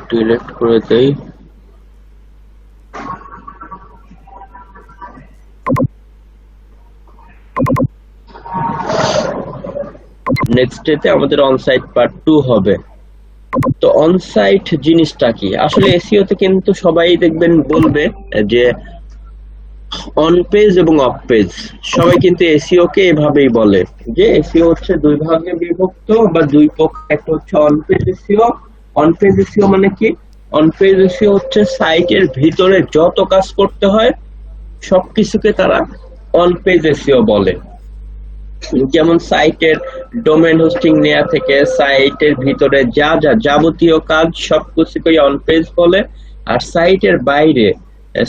Delete করে দেই। Next ডেতে আমাদের অনসাইট পার্ট 2 হবে। তো অনসাইট জিনিসটা কি? আসলে এসইও তে কিন্তু সবাই দেখবেন বলবে যে অন পেজ এবং অফ পেজ, সবাই কিন্তু এসইও কে এভাবেই বলে যে এসইও হচ্ছে দুই ভাগে বিভক্ত বা দুই পক্ষ। একটা হচ্ছে on page SEO. On page SEO মানে কি? অন পেজ এসইও হচ্ছে সাইটের ভিতরে যত কাজ করতে হয় সবকিছুকে তারা অন পেজ এসইও বলে। যেমন সাইটের ডোমেন হোস্টিং নেওয়া থেকে সাইটের ভিতরে যা যা যাবতীয় কাজ সবকিছুকেই অন পেজ বলে। আর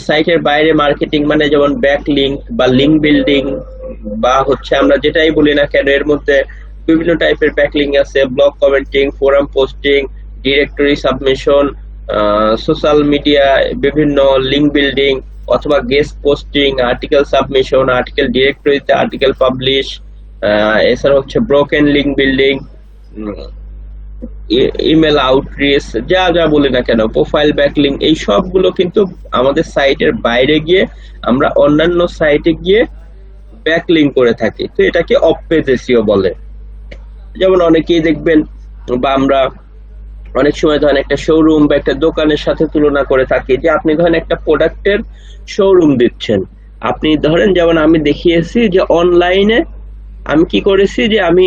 সাইটের বাইরে মার্কেটিং মানে যেমন ব্যাক লিঙ্ক বা লিঙ্ক বিল্ডিং বা হচ্ছে আমরা যেটাই বলি না কেন, এর মধ্যে বিভিন্ন টাইপের ব্যাকলিঙ্ক আছে, blog commenting, forum posting, directory submission, social media বিভিন্ন লিঙ্ক বিল্ডিং অথবা guest posting, article submission, article ডিরেক্টরিতে আর্টিকেল পাবলিশ, এছাড়া হচ্ছে broken link building, email outreach, যা যা বলি না কেন, প্রোফাইল ব্যাকলিঙ্ক, এই সবগুলো কিন্তু আমাদের সাইটের বাইরে গিয়ে আমরা অন্যান্য সাইটে গিয়ে ব্যাকলিঙ্ক করে থাকি। তো এটাকে অফ পেজ এসইও বলে। যেমন অনেকেই দেখবেন বা আমরা অনেক সময় ধরেন একটা শোরুম বা একটা দোকানের সাথে তুলনা করে থাকি যে আপনি ধরেন একটা প্রোডাক্টের শোরুম দিচ্ছেন। আপনি ধরেন যেমন আমি দেখিয়েছি যে অনলাইনে আমি কি করেছি যে আমি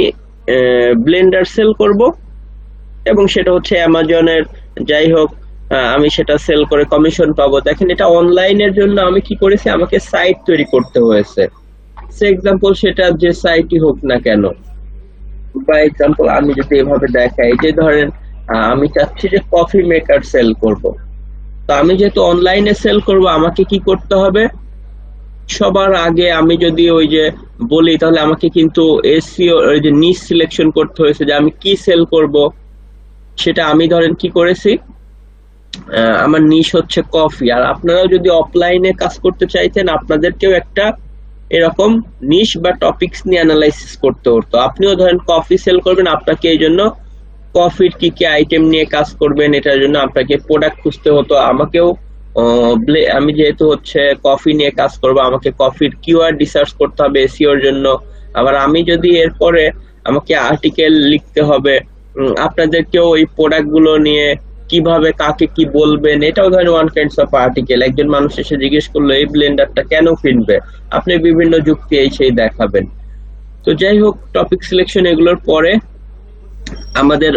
ব্লেন্ডার সেল করব এবং সেটা হচ্ছে অ্যামাজনের, যাই হোক আমি সেটা সেল করে কমিশন পাবো। দেখেন এটা অনলাইনের জন্য আমি কি করেছি, আমাকে সাইট তৈরি করতে হয়েছে। সে এক্সাম্পল সেটা যে সাইটই হোক না কেন, বা এক্সাম্পল আমি যদি এভাবে দেখাই যে ধরেন আমি চাচ্ছি যে কফি মেকার সেল করব। তো আমি যেহেতু অনলাইনে সেল করব আমাকে কি করতে হবে, সবার আগে আমি যদি ওই যে বলি তাহলে আমাকে কিন্তু এসইও ওই যে নিশ সিলেকশন করতে হয়েছে যে আমি কি সেল করব। সেটা আমি ধরেন কি করেছি, আমার নিশ হচ্ছে কফি। আর আপনারাও যদি অফলাইনে কাজ করতে চাইতেন আপনাদেরকেও একটা এরকম নিশ বা টপিকস নিয়ে অ্যানালাইসিস করতে হতো। আপনিও ধরেন কফি সেল করবেন, আপনাকে এই জন্য কফির কি কি আইটেম নিয়ে কাজ করবেন এটার জন্য আপনাকে প্রোডাক্ট খুঁজতে হতো। আমাকেও আমি যেহেতু হচ্ছে কফি নিয়ে কাজ করব আমাকে কফির কিওয়ার্ড রিসার্চ করতে হবে এসইওর জন্য। আবার আমি যদি এরপরে আমাকে আর্টিকেল লিখতে হবে, আপনাদেরকেও ওই প্রোডাক্ট গুলো নিয়ে কিভাবে কাকে কি বলবেন এটাও ধরেন ওয়ান কাইন্ডস অফ আর্টিকেল। একজন মানুষ এসে জিজ্ঞেস করলো এই ব্লেন্ডারটা কেন কিনবে, আপনি বিভিন্ন যুক্তি এই সেই দেখাবেন। তো যাই হোক, টপিক সিলেকশন এগুলোর পরে আমাদের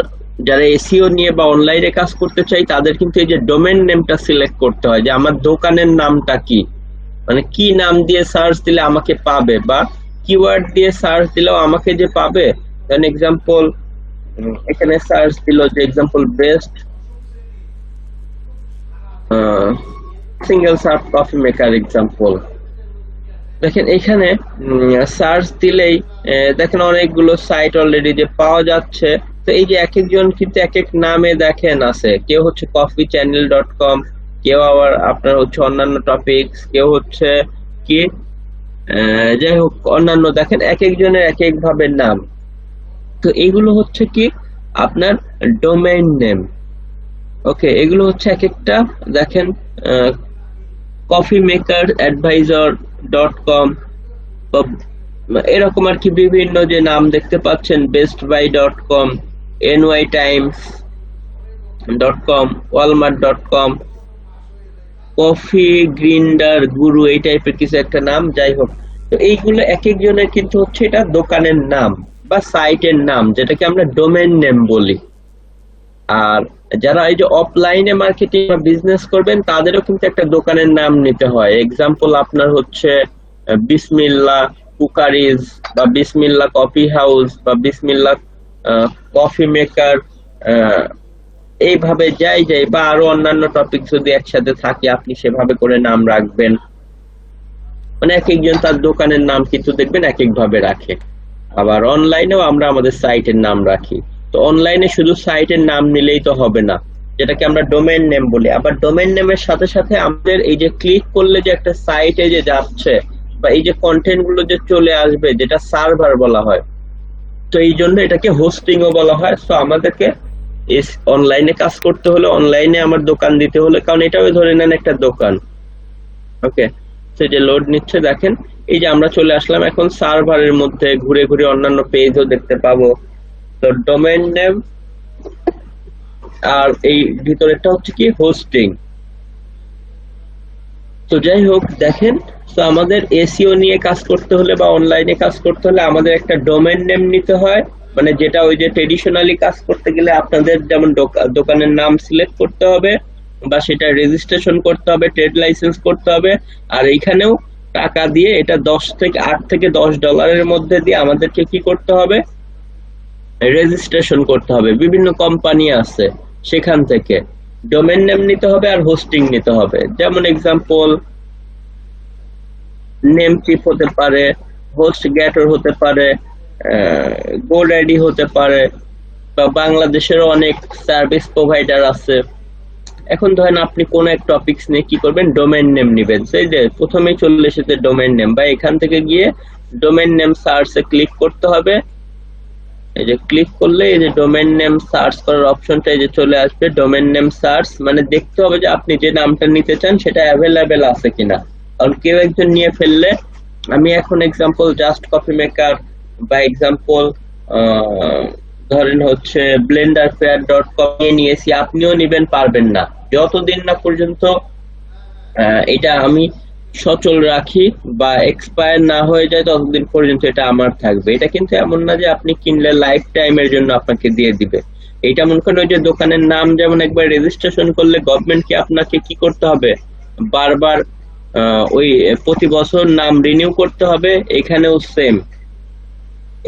যারা এসইও নিয়ে বা অনলাইনে কাজ করতে চাই তাদের কিন্তু এই যে ডোমেন নেমটা সিলেক্ট করতে হয় যে আমার দোকানের নামটা কি, মানে কি নাম দিয়ে সার্চ দিলে আমাকে পাবে, বা কিওয়ার্ড দিয়ে সার্চ দিলেও আমাকে যে পাবে। ধরেন এক্সাম্পল এখানে সার্চ দিল যে example best single serve coffee maker example. দেখেন এখানে সার্চ দিলেই দেখেন অনেকগুলো সাইট অলরেডি যে পাওয়া যাচ্ছে। তো এই যে এক একজন কিন্তু এক এক নামে দেখেন আছে, কেউ হচ্ছে coffeechannel.com, কেউ আবার আপনার হচ্ছে অন্যান্য টপিকস, কেউ হচ্ছে কি যাই হোক অন্যান্য, দেখেন এক একজনের এক এক ভাবে নাম। তো এগুলো হচ্ছে কি আপনার ডোমেইন নেম। ওকে, এগুলো হচ্ছে এক একটা দেখেন coffeemakeradvisor.com এরকম আর কি বিভিন্ন যে নাম দেখতে পাচ্ছেন, bestbuy.com, nytimes.com, walmart.com, coffee grinder গুরু, এই টাইপের কিছু একটা নাম। যাই হোক, তো এইগুলো এক একজনের কিন্তু হচ্ছে এটা দোকানের নাম বা সাইটের নাম, যেটাকে আমরা ডোমেইন নেম বলি। আর যারা এই যে অফলাইনে মার্কেটিং বা বিজনেস করবেন তাদেরও কিন্তু একটা দোকানের নাম নিতে হয়। এক্সাম্পল আপনার হচ্ছে বিসমিল্লা কুকারিজ বা বিসমিল্লা কফি হাউস বা বিসমিল্লা কফি মেকার, এইভাবে যাই বা আরো অন্যান্য টপিক যদি একসাথে থাকে আপনি সেভাবে করে নাম রাখবেন। মানে এক একজন তার দোকানের নাম কিন্তু দেখবেন এক এক ভাবে রাখে। আবার অনলাইনেও আমরা আমাদের সাইটের নাম রাখি। তো অনলাইনে শুধু সাইটের নাম নিলেই তো হবে না, যেটাকে আমরা ডোমেইন নেম বলি। আবার ডোমেইন নেমের সাথে সাথে আমাদের এই যে ক্লিক করলে যে একটা সাইটে যে যাচ্ছে বা এই যে কন্টেন্ট গুলো যে চলে আসবে যেটা সার্ভার বলা হয়, তো এই জন্য এটাকে হোস্টিংও বলা হয়। তো আমাদেরকে অনলাইনে কাজ করতে হলে, অনলাইনে আমার দোকান দিতে হলে, কারণ এটাও ধরে নেন একটা দোকান। ওকে, তো যে লোড নিচ্ছে দেখেন, এই যে আমরা চলে আসলাম এখন সার্ভারের মধ্যে, ঘুরে ঘুরে অন্যান্য পেজও দেখতে পাবো। তো ডোমেইন নেম আর এই ভিতরেরটা হচ্ছে কি হোস্টিং। তো যাই হোক দেখেন, তো আমাদের এসইও নিয়ে কাজ করতে হলে বা অনলাইনে কাজ করতে হলে আমাদের একটা ডোমেইন নেম নিতে হয়, মানে যেটা ওই যে ট্রেডিশনালি কাজ করতে গেলে আপনাদের যেমন দোকানের নাম সিলেক্ট করতে হবে বা সেটা রেজিস্ট্রেশন করতে হবে, ট্রেড লাইসেন্স করতে হবে। আর এইখানেও টাকা দিয়ে এটা 8 থেকে $10 মধ্যে দিয়ে আমাদেরকে কি করতে হবে, রেজিস্ট্রেশন করতে হবে। বিভিন্ন কোম্পানি আছে, সেখান থেকে ডোমেইন নেম নিতে হবে আর হোস্টিং নিতে হবে। যেমন এক্সাম্পল নেম চিপ হতে পারে, হোস্ট গ্যাটর হতে পারে, গোডাইডি হতে পারে, বা বাংলাদেশেরও অনেক সার্ভিস প্রোভাইডার আছে। এখন ধরেন আপনি কোন এক টপিকস নিয়ে কি করবেন, ডোমেইন নেম নেবেন। সেই যে প্রথমেই চলে এসেছে ডোমেইন নেম, বা এখান থেকে গিয়ে ডোমেইন নেম সার্চে ক্লিক করতে হবে। এই যে ক্লিক করলে এই যে ডোমেইন নেম সার্চ করার অপশনটা এই যে চলে আসবে। ডোমেইন নেম সার্চ মানে দেখতে হবে যে আপনি যে নামটা নিতে চান সেটা অ্যাভেলেবেল আছে কিনা, কারণ কেউ একজন নিয়ে ফেললে, আমি এখন এক্সাম্পল জাস্ট কফি মেকার বা এক্সাম্পল ধরেন হচ্ছে blenderfair.com নিয়েছি, আপনিও নিবেন পারবেন না যতদিন না পর্যন্ত এটা আমি সচল রাখি বা এক্সপায়ার না হয়ে যায়, ততদিন পর্যন্ত এটা আমার থাকবে। এটা কিন্তু এমন না যে আপনি কিনলে লাইফ টাইমের জন্য আপনাকে দিয়ে দিবে। এটা মনে করেন ওই যে দোকানের নাম যেমন একবার রেজিস্ট্রেশন করলে গভর্নমেন্টকে আপনাকে কি করতে হবে, বারবার ওই প্রতি বছর নাম রিনিউ করতে হবে। এখানেও সেম,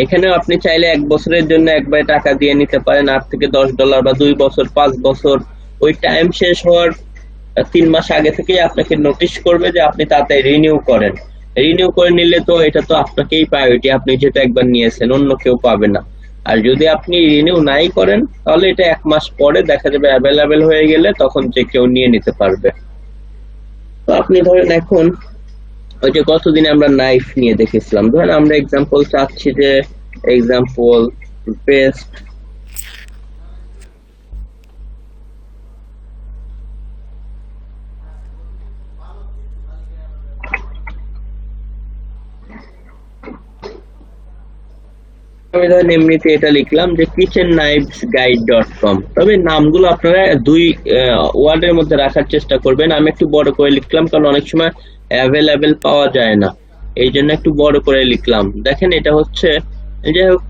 এখানেও আপনি চাইলে 1 বছরের জন্য একবারে টাকা দিয়ে নিতে পারেন, $8 থেকে $10, বা 2 বছর 5 বছর। ওই টাইম শেষ হওয়ার 3 মাস আগে থেকেই আপনাকে নোটিশ করবে যে আপনি তাড়াতাড়ি রিনিউ করেন। রিনিউ করে নিলে তো এটা তো আপনাকেই প্রায়োরিটি, আপনি যেটা একবার নিয়েছেন অন্য কেউ পাবে না। আর যদি আপনি রিনিউ নাই করেন তাহলে এটা 1 মাস পরে দেখা যাবে অ্যাভেলেবেল হয়ে গেলে তখন যে কেউ নিয়ে নিতে পারবে। তো আপনি ধরেন এখন ওই যে গতদিন আমরা নাইফ নিয়ে দেখেছিলাম, ধরেন আমরা এক্সাম্পল চাচ্ছি যে এক্সাম্পল বেস্ট আমি ধরেন এমনিতে এটা লিখলাম যে kitchenknivesguide.com। তবে নামগুলো আপনারা 2 ওয়ার্ডের মধ্যে রাখার চেষ্টা করবেন। আমি একটু বড় করে লিখলাম কারণ অনেক সময় অ্যাভেলেবেল পাওয়া যায় না, এই জন্য একটু বড় করে লিখলাম। দেখেন এটা হচ্ছে, যাই হোক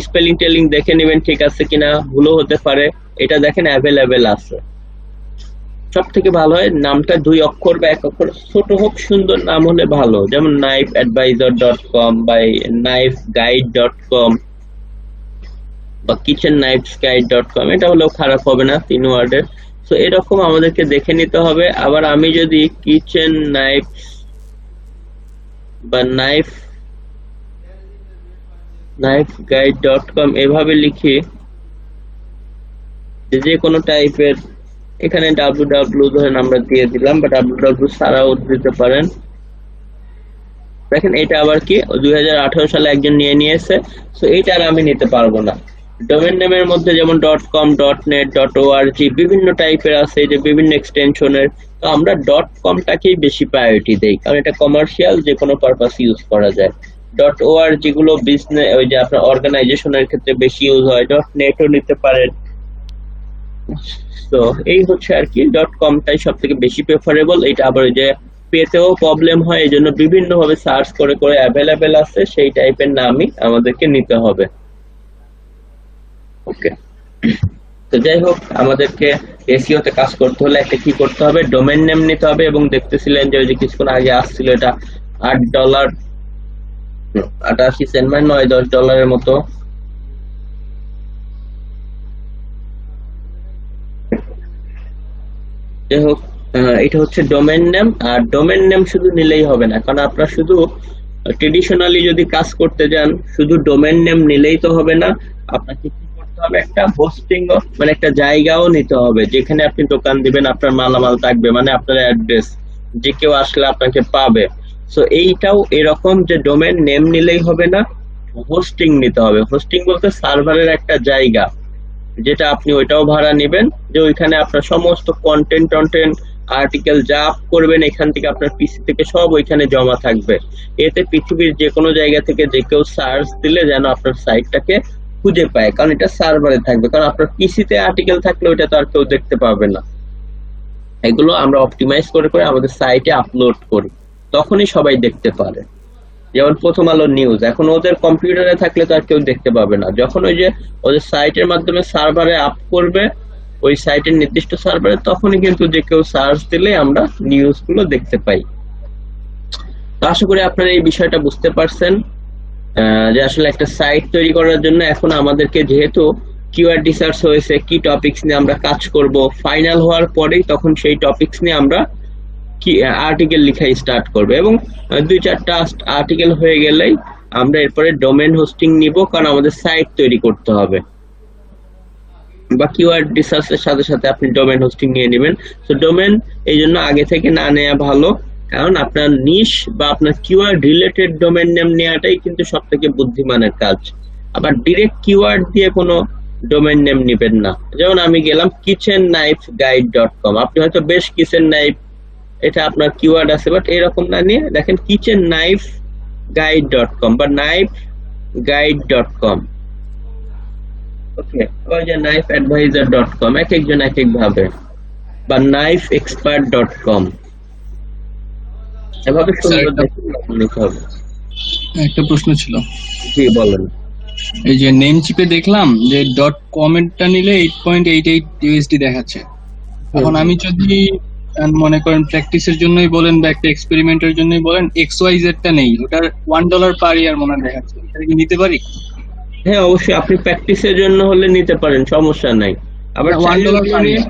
স্পেলিং টেলিং দেখে নেবেন ঠিক আছে কিনা, ভুলও হতে পারে। এটা দেখেন অ্যাভেলেবেল আছে। সব থেকে ভালো হয় নামটা 2 অক্ষর বা 1 অক্ষর, ছোট হোক সুন্দর নাম হলে ভালো, যেমন knifeadvisor.com বা knifeguide.com বা kitchenknivesguide.com, এটা হলেও খারাপ হবে না, 3 ওয়ার্ডের। তো এরকম আমাদেরকে দেখে নিতে হবে। আবার আমি যদি কিচেন নাইফ বা knifeguide.com এভাবে লিখি, যে কোনো টাইপের, এখানে www ধরেন আমরা দিয়ে দিলাম, বা www ছাড়াও দিতে পারেন। দেখেন এটা আবার কি 2018 সালে একজন নিয়ে নিয়েছে, তো এইটা আর আমি নিতে পারবো না। ডোমেইন নেমের মধ্যে যেমন .com, .net, .org বিভিন্ন টাইপের আছে, যে বিভিন্ন এক্সটেনশনের। তো আমরা .com-টাকেই বেশি প্রায়োরিটি দেই, কারণ এটা কমার্শিয়াল, যে কোনো পারপাস ইউজ করা যায়। .org গুলো বিজনেস, ওই যে আপনার অর্গানাইজেশনের ক্ষেত্রে বেশি ইউজ হয়। .netও নিতে পারেন। তো এই হচ্ছে আর কি, .com-টাই সব থেকে বেশি প্রেফারেবল। এটা আবার ওই যে পেতেও প্রবলেম হয়, এই জন্য বিভিন্ন ভাবে সার্চ করে করে অ্যাভেলেবেল আছে সেই টাইপের নামই আমাদেরকে নিতে হবে। ওকে, তো যাই হোক আমাদেরকে এসইও তে কাজ করতে হলে একটা কি করতে হবে, ডোমেইন নেম নিতে হবে। এবং দেখতেছিলেন যে ওই যে কিছুক্ষণ আগে আসছিল এটা $8.88, মানে $9-10 মতো। যাই হোক এটা হচ্ছে ডোমেইন নেম। আর ডোমেইন নেম শুধু নিলেই হবে না, কারণ আপনার শুধু ট্রেডিশনালি যদি কাজ করতে যান শুধু ডোমেইন নেম নিলেই তো হবে না, আপনাকে কি করতে হবে, একটা হোস্টিং, মানে একটা জায়গাও নিতে হবে যেখানে আপনি দোকান দিবেন, আপনার মালামাল থাকবে, মানে আপনার অ্যাড্রেস, যে কেউ আসলে আপনাকে পাবে। সো এইটাও এরকম যে ডোমেইন নেম নিলেই হবে না, হোস্টিং নিতে হবে। হোস্টিং বলতে সার্ভারের একটা জায়গা, যেটা আপনি ওইটাও ভাড়া নেবেন, যে ওইখানে আপনার সমস্ত কন্টেন্ট আর্টিকেল যা আপ করবেন এখান থেকে আপনার পিসি থেকে সব ওইখানে জমা থাকবে। এতে পৃথিবীর যে কোনো জায়গা থেকে যে কেউ সার্চ দিলে যেন আপনার সাইটটাকে খুঁজে পায়, কারণ এটা সার্ভারে থাকবে। কারণ আপনার পিসিতে আর্টিকেল থাকলে ওইটা তো আর কেউ দেখতে পাবে না। এগুলো আমরা অপটিমাইজ করে করে আমাদের সাইটে আপলোড করি, তখনই সবাই দেখতে পারে। যেমন প্রথম আলো নিউজ, এখন ওদের কম্পিউটারে থাকলে তো আর কেউ দেখতে পাবে না। যখন ওই যে ওদের সাইটের মাধ্যমে সার্ভারে আপ করবে, ওই সাইটের নির্দিষ্ট সার্ভারে, তখনই কিন্তু যে কেউ সার্চ দিলে আমরা নিউজগুলো দেখতে পাই। তো আশা করি আপনারা এই বিষয়টা বুঝতে পারছেন, যে আসলে একটা সাইট তৈরি করার জন্য এখন আমাদেরকে যেহেতু কিওয়ার্ড রিসার্চ হয়েছে, কি টপিকস নিয়ে আমরা কাজ করব, ফাইনাল হওয়ার পরেই তখন সেই টপিকস নিয়ে আমরা কি আর্টিকেল লেখা স্টার্ট করবে, এবং 2-4টা আর্টিকেল হয়ে গেলেই আমরা এরপরে ডোমেন হোস্টিং নিব, কারণ আমাদের সাইট তৈরি করতে হবে। বা কিওয়ার্ড রিসার্চের সাথে সাথে আপনি ডোমেন হোস্টিং নিয়ে নেবেন। তো ডোমেন এই জন্য আগে থেকে না নেওয়া ভালো, কারণ আপনার নিশ বা আপনার কিওয়ার্ড রিলেটেড ডোমেন নেম নেওয়াটাই কিন্তু সব থেকে বুদ্ধিমানের কাজ। আবার ডিরেক্ট কিওয়ার্ড দিয়ে কোনো ডোমেন নেম নেবেন না। যেমন আমি গেলাম kitchenknifeguide.com, আপনি হয়তো বেশ কিচেন নাইফ এটা আপনার কিওয়ার্ড আছে, বাট এরকম না নিয়ে দেখেন kitchenknifeguide.com বা knifeguide.com। ওকে, ওই যে knifeadvisor.com, এক একজন এক এক ভাবে, বা knifeexpert.com, এভাবে সুন্দর নিতে হবে। একটা প্রশ্ন ছিল, জি বলেন। এই যে নেম চিপে দেখলাম যে .com-এরটা নিলে 8.88 ইউএসডি দেখাচ্ছে। এখন আমি যদি মনে করেন প্র্যাকটিসের জন্যই বলেন বা একটা এক্সপেরিমেন্টের জন্যই বলেন, XYZ টা নেই, ওটার $1 পার ইয়ার মনে হয় দেখাচ্ছে, এটা কি নিতে পারি? হ্যাঁ অবশ্যই, আপনি প্র্যাকটিসের জন্য হলে নিতে পারেন, সমস্যা নাই। আবার $1 পার ইয়ার।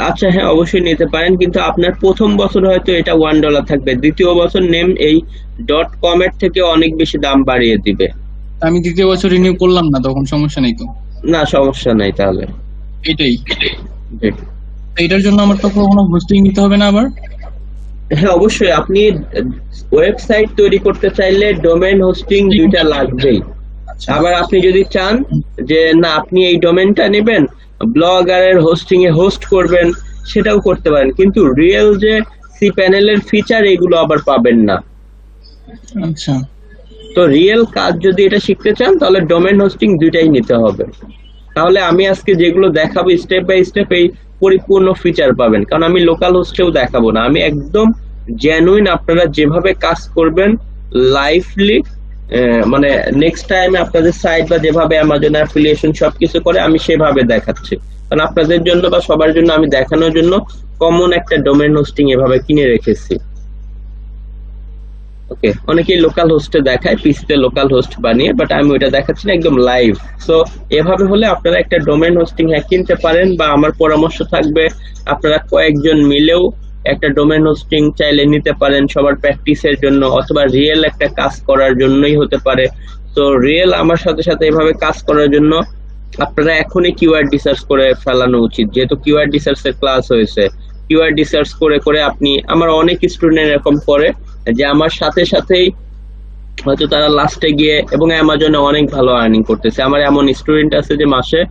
আচ্ছা হ্যাঁ অবশ্যই নিতে পারেন, কিন্তু আপনার প্রথম বছর হয়তো এটা $1 থাকবে, দ্বিতীয় বছর নেম এই .com এর থেকে অনেক বেশি দাম বাড়িয়ে দিবে। আমি দ্বিতীয় বছর রিনিউ করলাম না, তখন সমস্যা নেই তো? না সমস্যা নাই তাহলে। এটাই, জি। এটার জন্য আমার তো কোনো হোস্টিং নিতে হবে না আবার? হ্যাঁ অবশ্যই, আপনি ওয়েবসাইট তৈরি করতে চাইলে ডোমেন হোস্টিং দুইটা লাগবেই। আবার আপনি যদি চান যে না আপনি এই ডোমেনটা নেবেন, ব্লগারের হোস্টিং এ হোস্ট করবেন, সেটাও করতে পারেন, কিন্তু রিয়েল যে সি প্যানেলের ফিচার এগুলো আবার পাবেন না। আচ্ছা, তো রিয়েল কাজ যদি এটা শিখতে চান তাহলে ডোমেন হোস্টিং দুইটাই নিতে হবে। তাহলে আমি আজকে যেগুলো দেখাবো স্টেপ বাই স্টেপ এই পরিপূর্ণ ফিচার পাবেন, কারণ আমি লোকাল হোস্টেও দেখাবো না, আমি একদম জেনুইন আপনারা যেভাবে কাজ করবেন লাইভলি, মানে নেক্সট টাইমে আপনাদের সাইট বা যেভাবে অ্যামাজন অ্যাফিলিয়েশন সবকিছু করে আমি সেভাবে দেখাচ্ছি। কারণ আপনাদের জন্য বা সবার জন্য আমি দেখানোর জন্য কমন একটা ডোমেন হোস্টিং এভাবে কিনে রেখেছি। ওকে, অনেকেই লোকাল হোস্টে দেখায়, পিসিতে লোকাল হোস্ট বানিয়ে, বাট আমি ওইটা দেখাচ্ছি না, একদম লাইভ। সো এভাবে হলে আপনারা একটা ডোমেন হোস্টিং কিনতে পারেন, বা আমার পরামর্শ থাকবে আপনারা কয়েকজন মিলেও একটা ডোমেন হোস্টিং চাইলে নিতে পারেন, সবার প্র্যাকটিসের জন্য অথবা রিয়েল একটা কাজ করার জন্যই হতে পারে। তো রিয়েল আমার সাথে সাথে এভাবে কাজ করার জন্য আপনারা এখনই কিওয়ার্ড রিসার্চ করে ফেলানো উচিত, যেহেতু কিওয়ার্ড রিসার্চের ক্লাস হয়েছে। কিওয়ার্ড রিসার্চ করে করে আপনি, আমার অনেক স্টুডেন্ট এরকম করে যে আমার সাথে সাথেই হয়তো তারা লাস্টে গিয়ে এবং অ্যামাজনে অনেক ভালো আর্নিং করতেছে। আমার এমন স্টুডেন্ট আছে যে মাসে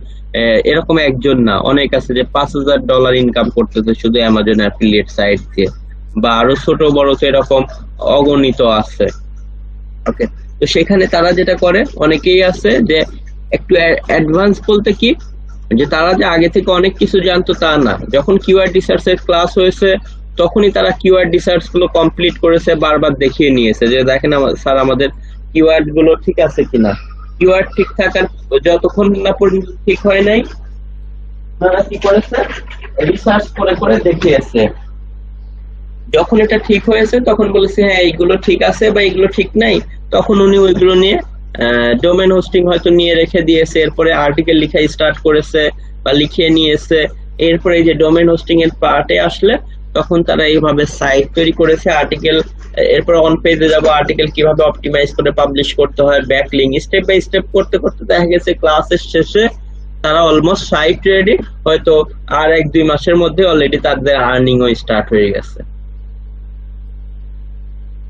এরকম একজন না অনেক আছে যে $5,000 ইনকাম করতেছে শুধু অ্যামাজন অ্যাফিলিয়েট সাইট দিয়ে, বা আরো ছোট বড় তো এরকম অগণিত আছে। ওকে, তো সেখানে তারা যেটা করে, অনেকেই আছে যে একটু অ্যাডভান্স বলতে কি, যে তারা যে আগে থেকে অনেক কিছু জানতো তা না, যখন কিওয়ার্ড রিসার্চের ক্লাস হয়েছে তখনই তারা কিওয়ার্ড রিসার্চ গুলো কমপ্লিট করেছে, বারবার দেখিয়ে নিয়েছে যে দেখেন স্যার আমাদের কিওয়ার্ড গুলো ঠিক আছে কিনা। কিওয়ার্ড ঠিক থাকার যতক্ষণ না পর্যন্ত ঠিক হয় নাই, তারা কি করেছে, রিসার্চ করে করে দেখিয়েছে। যখন এটা ঠিক হয়েছে তখন বলেছে হ্যাঁ এইগুলো ঠিক আছে বা এগুলো ঠিক নাই, তখন উনি ওইগুলো নিয়ে ডোমেন হোস্টিং হয়তো নিয়ে রেখে দিয়েছে, এরপরে আর্টিকেল লেখা স্টার্ট করেছে বা লিখিয়ে নিয়েছে। এরপরে এই যে ডোমেন হোস্টিং এর পার্টে আসলে তখন তারা এইভাবে সাইট তৈরি করেছে, আর্টিকেল, এরপর অন পেজে যাব, আর্টিকেল কিভাবে অপটিমাইজ করে পাবলিশ করতে হয়, ব্যাকলিং, স্টেপ বাই স্টেপ করতে করতে দেখা গেছে ক্লাসের শেষে তারা অলমোস্ট সাইট রেডি, হয়তো আর 1-2 মাসের মধ্যে অলরেডি তাদের আর্নিং ও স্টার্ট হয়ে গেছে।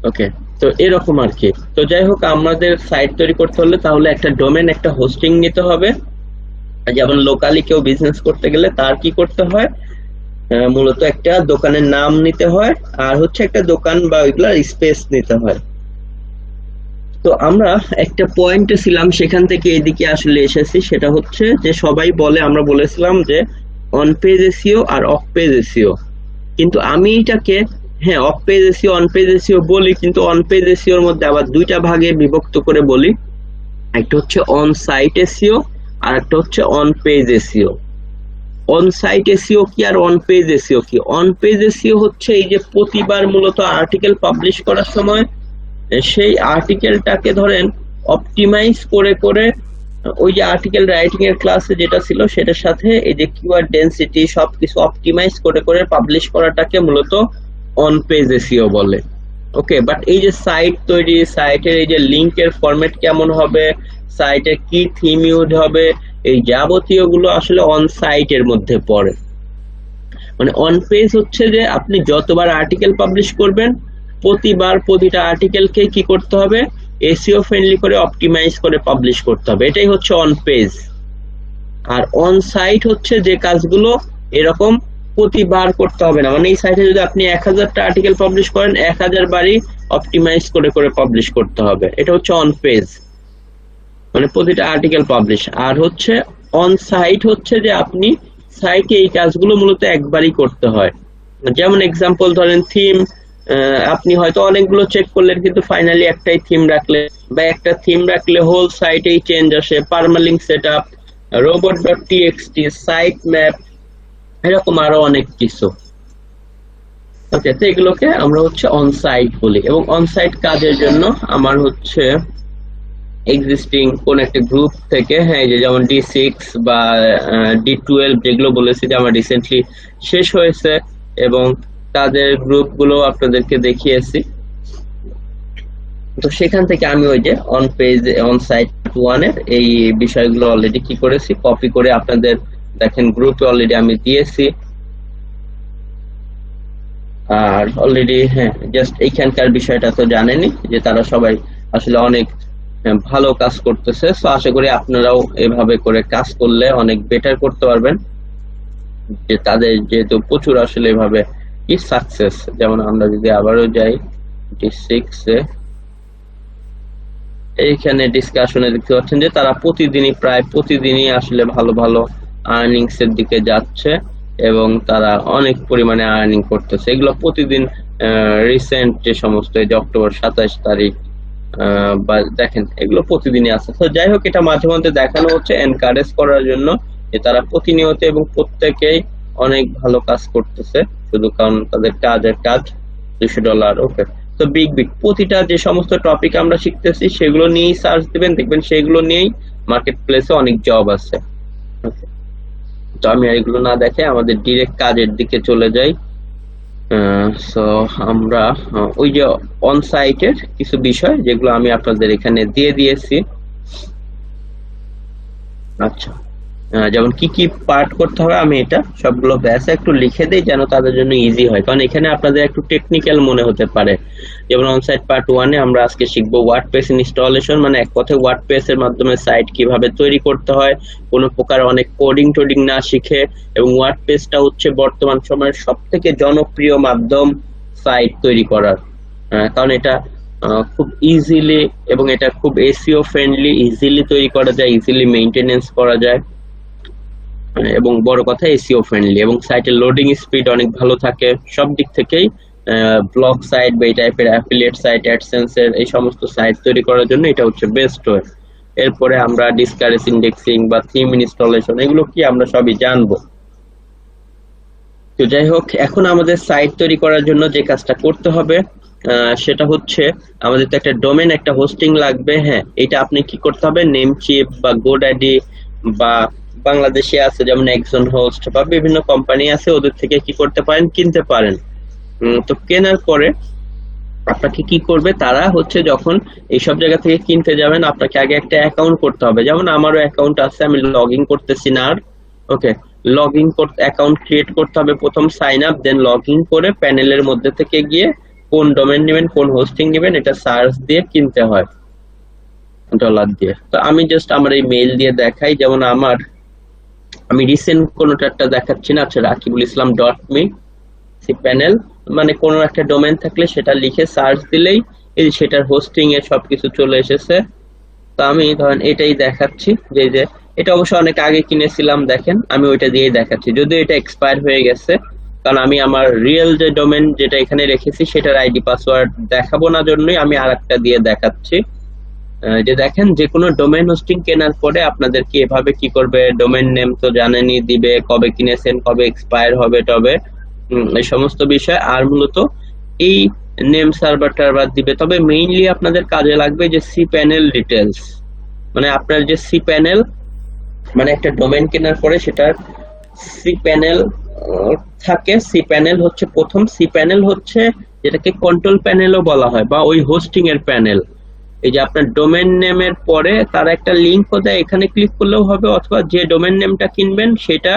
ওকে, তো এরকম আর কি। তো যাই হোক, আমাদের সাইট তৈরি করতে হলে তাহলে একটা ডোমেন, একটা হোস্টিং নিতে হবে, যেমন লোকালি কেউ বিজনেস করতে গেলে তার কি করতে হয়, মূলত একটা দোকানের নাম নিতে হয়, আর হচ্ছে একটা দোকান বা ওইগুলা স্পেস নিতে হয়। তো আমরা একটা পয়েন্টে ছিলাম, সেখান থেকে এদিকে আসলে এসেছি, সেটা হচ্ছে যে সবাই বলে, আমরা বলেছিলাম যে অন পেজ এসইও আর অফ পেজ এসইও, কিন্তু আমি এটাকে, হ্যাঁ off page SEO on page SEO বলি, কিন্তু অন পেজ এসইওর মধ্যে আবার দুইটা ভাগে বিভক্ত করে বলি। একটা হচ্ছে অন সাইট এসইও আর একটা হচ্ছে on page SEO. On site SEO কি আর অন পেজ এসইও কি? অন পেজ এসইও হচ্ছে এই যে প্রতিবার মূলত আর্টিকেল পাবলিশ করার সময় সেই আর্টিকেলটাকে ধরেন অপটিমাইজ করে করে, ওই যে আর্টিকেল রাইটিং এর ক্লাসে যেটা ছিল সেটার সাথে এই যে কিওয়ার্ড ডেনসিটি সবকিছু অপটিমাইজ করে করে পাবলিশ করাটাকে মূলত অন পেজ এসইও বলে। ওকে, বাট এই যে সাইট তৈরি, সাইটের এই যে লিংকের ফরম্যাট কেমন হবে, সাইটের কি থিম ইউজ হবে, এই যাবতীয় গুলো আসলে অন সাইটের মধ্যে পড়ে। মানে অন পেজ হচ্ছে যে আপনি যতবার আর্টিকেল পাবলিশ করবেন প্রতিবার প্রতিটা আর্টিকেলকে কি করতে হবে, এসইও ফ্রেন্ডলি করে অপটিমাইজ করে পাবলিশ করতে হবে, এটাই হচ্ছে অন পেজ। আর অন সাইট হচ্ছে যে কাজগুলো এরকম প্রতিবার করতে হবে না, মানে এই সাইটে যদি আপনি 1000টা আর্টিকেল পাবলিশ করেন 1000 বারই অপটিমাইজ করে করে পাবলিশ করতে হবে, এটা হচ্ছে অন পেজ, মানে প্রতিটা আর্টিকেল পাবলিশ। আর হচ্ছে অন সাইট হচ্ছে যে আপনি সাইটে এই কাজগুলো মূলত একবারই করতে হয়। যেমন এক্সাম্পল ধরেন থিম, আপনি হয়তো অনেকগুলো চেক করলেন কিন্তু ফাইনালি একটাই থিম রাখলে, বা একটা থিম রাখলে হোল সাইটেই চেঞ্জ আসে, permalink setup, robot.txt, site map, এরকম আরো অনেক কিছু। ওকে, তো এগুলোকে আমরা হচ্ছে অন সাইট বলি। এবং অন সাইট কাজের জন্য আমার হচ্ছে এক্সিস্টিং কোন একটা গ্রুপ থেকে, হ্যাঁ এই যে যেমন D6 বা D12 যেগুলো বলেছি যে আমার রিসেন্টলি শেষ হয়েছে, এবং তাদের গ্রুপগুলো আপনাদেরকে দেখিয়েছি। তো সেখান থেকে আমি ওই যে অন পেজ অন সাইট 1 এর এই বিষয়গুলো অলরেডি কি করেছি, কপি করে আপনাদের দেখেন গ্রুপে অলরেডি আমি দিয়েছি। আর অলরেডি হ্যাঁ জাস্ট এইখানকার বিষয়টা তো জানেনই যে তারা সবাই আসলে অনেক ভালো কাজ করতেছে। সো আশা করি আপনারাও এভাবে করে কাজ করলে অনেক বেটার করতে পারবেন, যে তাদের যেহেতু প্রচুর আসলে এভাবে কি সাকসেস। যেমন আমরা যদি আবারও যাই D6 এ, এইখানে ডিসকাশনে দেখতে পাচ্ছেন যে তারা প্রায় প্রতিদিনই আসলে ভালো ভালো আর্নিংস এর দিকে যাচ্ছে, এবং তারা অনেক পরিমাণে আর্নিং করতেছে। এগুলো প্রতিদিন রিসেন্ট যে সমস্ত এই যে অক্টোবর 27 তারিখ বা দেখেন এগুলো প্রতিদিনই আছে। তো যাই হোক, এটা মাঝে মধ্যে দেখানো হচ্ছে এনকারেজ করার জন্য যে তারা প্রতিনিয়ত এবং প্রত্যেকেই অনেক ভালো কাজ করতেছে, শুধু কারণ তাদের কাজের কাজ $200। ওকে, তো বিগ প্রতিটা যে সমস্ত টপিক আমরা শিখতেছি সেগুলো নিয়েই সার্চ দিবেন, দেখবেন সেগুলো নিয়েই মার্কেট প্লেসে অনেক জব আছে। তো আমি এগুলো না দেখে আমাদের ডিরেক্ট কাজের দিকে চলে যাই। সো আমরা ওই যে অন সাইটের কিছু বিষয় যেগুলো আমি আপনাদের এখানে দিয়ে দিয়েছি। আচ্ছা, যেমন কি কি পার্ট করতে হবে আমি এটা সবগুলো ব্যাসে একটু লিখে দিই যেন তাদের জন্য ইজি হয়, কারণ এখানে আপনাদের একটু টেকনিক্যাল মনে হতে পারে। যেমন অনসাইট পার্ট 1 এ আমরা আজকে শিখবো ওয়ার্ডপ্রেস ইনস্টলেশন, মানে এক কথায় ওয়ার্ডপ্রেস এর মাধ্যমে সাইট কিভাবে তৈরি করতে হয় কোনো প্রকার অনেক কোডিং টোডিং না শিখে। এবং ওয়ার্ডপ্রেসটা হচ্ছে বর্তমান সময়ের সবথেকে জনপ্রিয় মাধ্যম সাইট তৈরি করার, কারণ এটা খুব ইজিলি এবং এটা খুব এসইও ফ্রেন্ডলি, ইজিলি তৈরি করা যায়, ইজিলি মেইনটেনেন্স করা যায়, এবং বড় কথা এসইও ফ্রেন্ডলি, এবং সাইটের লোডিং স্পিড অনেক ভালো থাকে সব দিক থেকেই। ব্লগ সাইট বা এই টাইপের অ্যাফিলিয়েট সাইট, অ্যাডসেন্স এর এই সমস্ত সাইট তৈরি করার জন্য এটা হচ্ছে বেস্ট ওয়ে। এরপরে আমরা ডিসকারেজ ইন্ডেক্সিং বা থিম ইনস্টলেশন এগুলো কি আমরা সবই জানবো। তো যাই হোক, এখন আমাদের সাইট তৈরি করার জন্য যে কাজটা করতে হবে সেটা হচ্ছে আমাদের তো একটা ডোমেন, একটা হোস্টিং লাগবে। হ্যাঁ, এটা আপনি কি করতে হবে, নেমচিপ বা গোড্যাডি বা বাংলাদেশে আছে যেমন একজন হোস্ট বা বিভিন্ন কোম্পানি আছে, ওদের থেকে কি করতে পারেন, কিনতে পারেন। তো কেনার পরে আপনাকে কি করবে, তারা হচ্ছে যখন এইসব জায়গা থেকে কিনতে যাবেন আপনাকে আগে একটা অ্যাকাউন্ট করতে হবে। যেমন আমারও অ্যাকাউন্ট আছে, আমি লগ ইন করতেছি না আর। ওকে, লগ ইন করতে অ্যাকাউন্ট ক্রিয়েট করতে হবে, প্রথম sign up, then log in করে প্যানেলের মধ্যে থেকে গিয়ে কোন ডোমেন নেবেন, কোন হোস্টিং নেবেন এটা সার্চ দিয়ে কিনতে হয় $, দিয়ে। তো আমি জাস্ট আমার এই মেইল দিয়ে দেখাই, যেমন আমার আমি রিসেন্ট কোনোটা দেখাচ্ছি না। আচ্ছা, রাকিবুল ইসলাম .me cPanel, মানে কোনো একটা ডোমেন থাকলে সেটা লিখে সার্চ দিলেই এই সেটার হোস্টিং এ সবকিছু চলে এসেছে। তো আমি ধরেন এটাই দেখাচ্ছি, যে এটা অবশ্য অনেক আগে কিনেছিলাম, দেখেন আমি ওইটা দিয়েই দেখাচ্ছি, যদিও এটা এক্সপায়ার হয়ে গেছে, কারণ আমি আমার রিয়েল যে ডোমেন যেটা এখানে রেখেছি সেটার আইডি পাসওয়ার্ড দেখাবো না জন্যই আমি আরেকটা দিয়ে দেখাচ্ছি। যে দেখেন, যে কোনো ডোমেন হোস্টিং কেনার পরে আপনাদেরকে এভাবে কি করবে, ডোমেন নেম তো জানেনই দিবে, কবে কিনেছেন, কবে এক্সপায়ার হবে টবে, এই সমস্ত বিষয়, আর মূলত এই নেম সার্ভার টার্ভার দিবে। তবে মেইনলি আপনাদের কাজে লাগবে যে cPanel ডিটেলস, মানে আপনার যে cPanel, মানে একটা ডোমেন কেনার পরে সেটার cPanel থাকে। cPanel হচ্ছে প্রথম, cPanel হচ্ছে যেটাকে কন্ট্রোল প্যানেলও বলা হয়, বা ওই হোস্টিং এর প্যানেল। এই যে আপনার ডোমেন নেমের পরে তারা একটা লিঙ্কও দেয়, এখানে ক্লিক করলেও হবে, অথবা যে ডোমেন নেমটা কিনবেন সেটা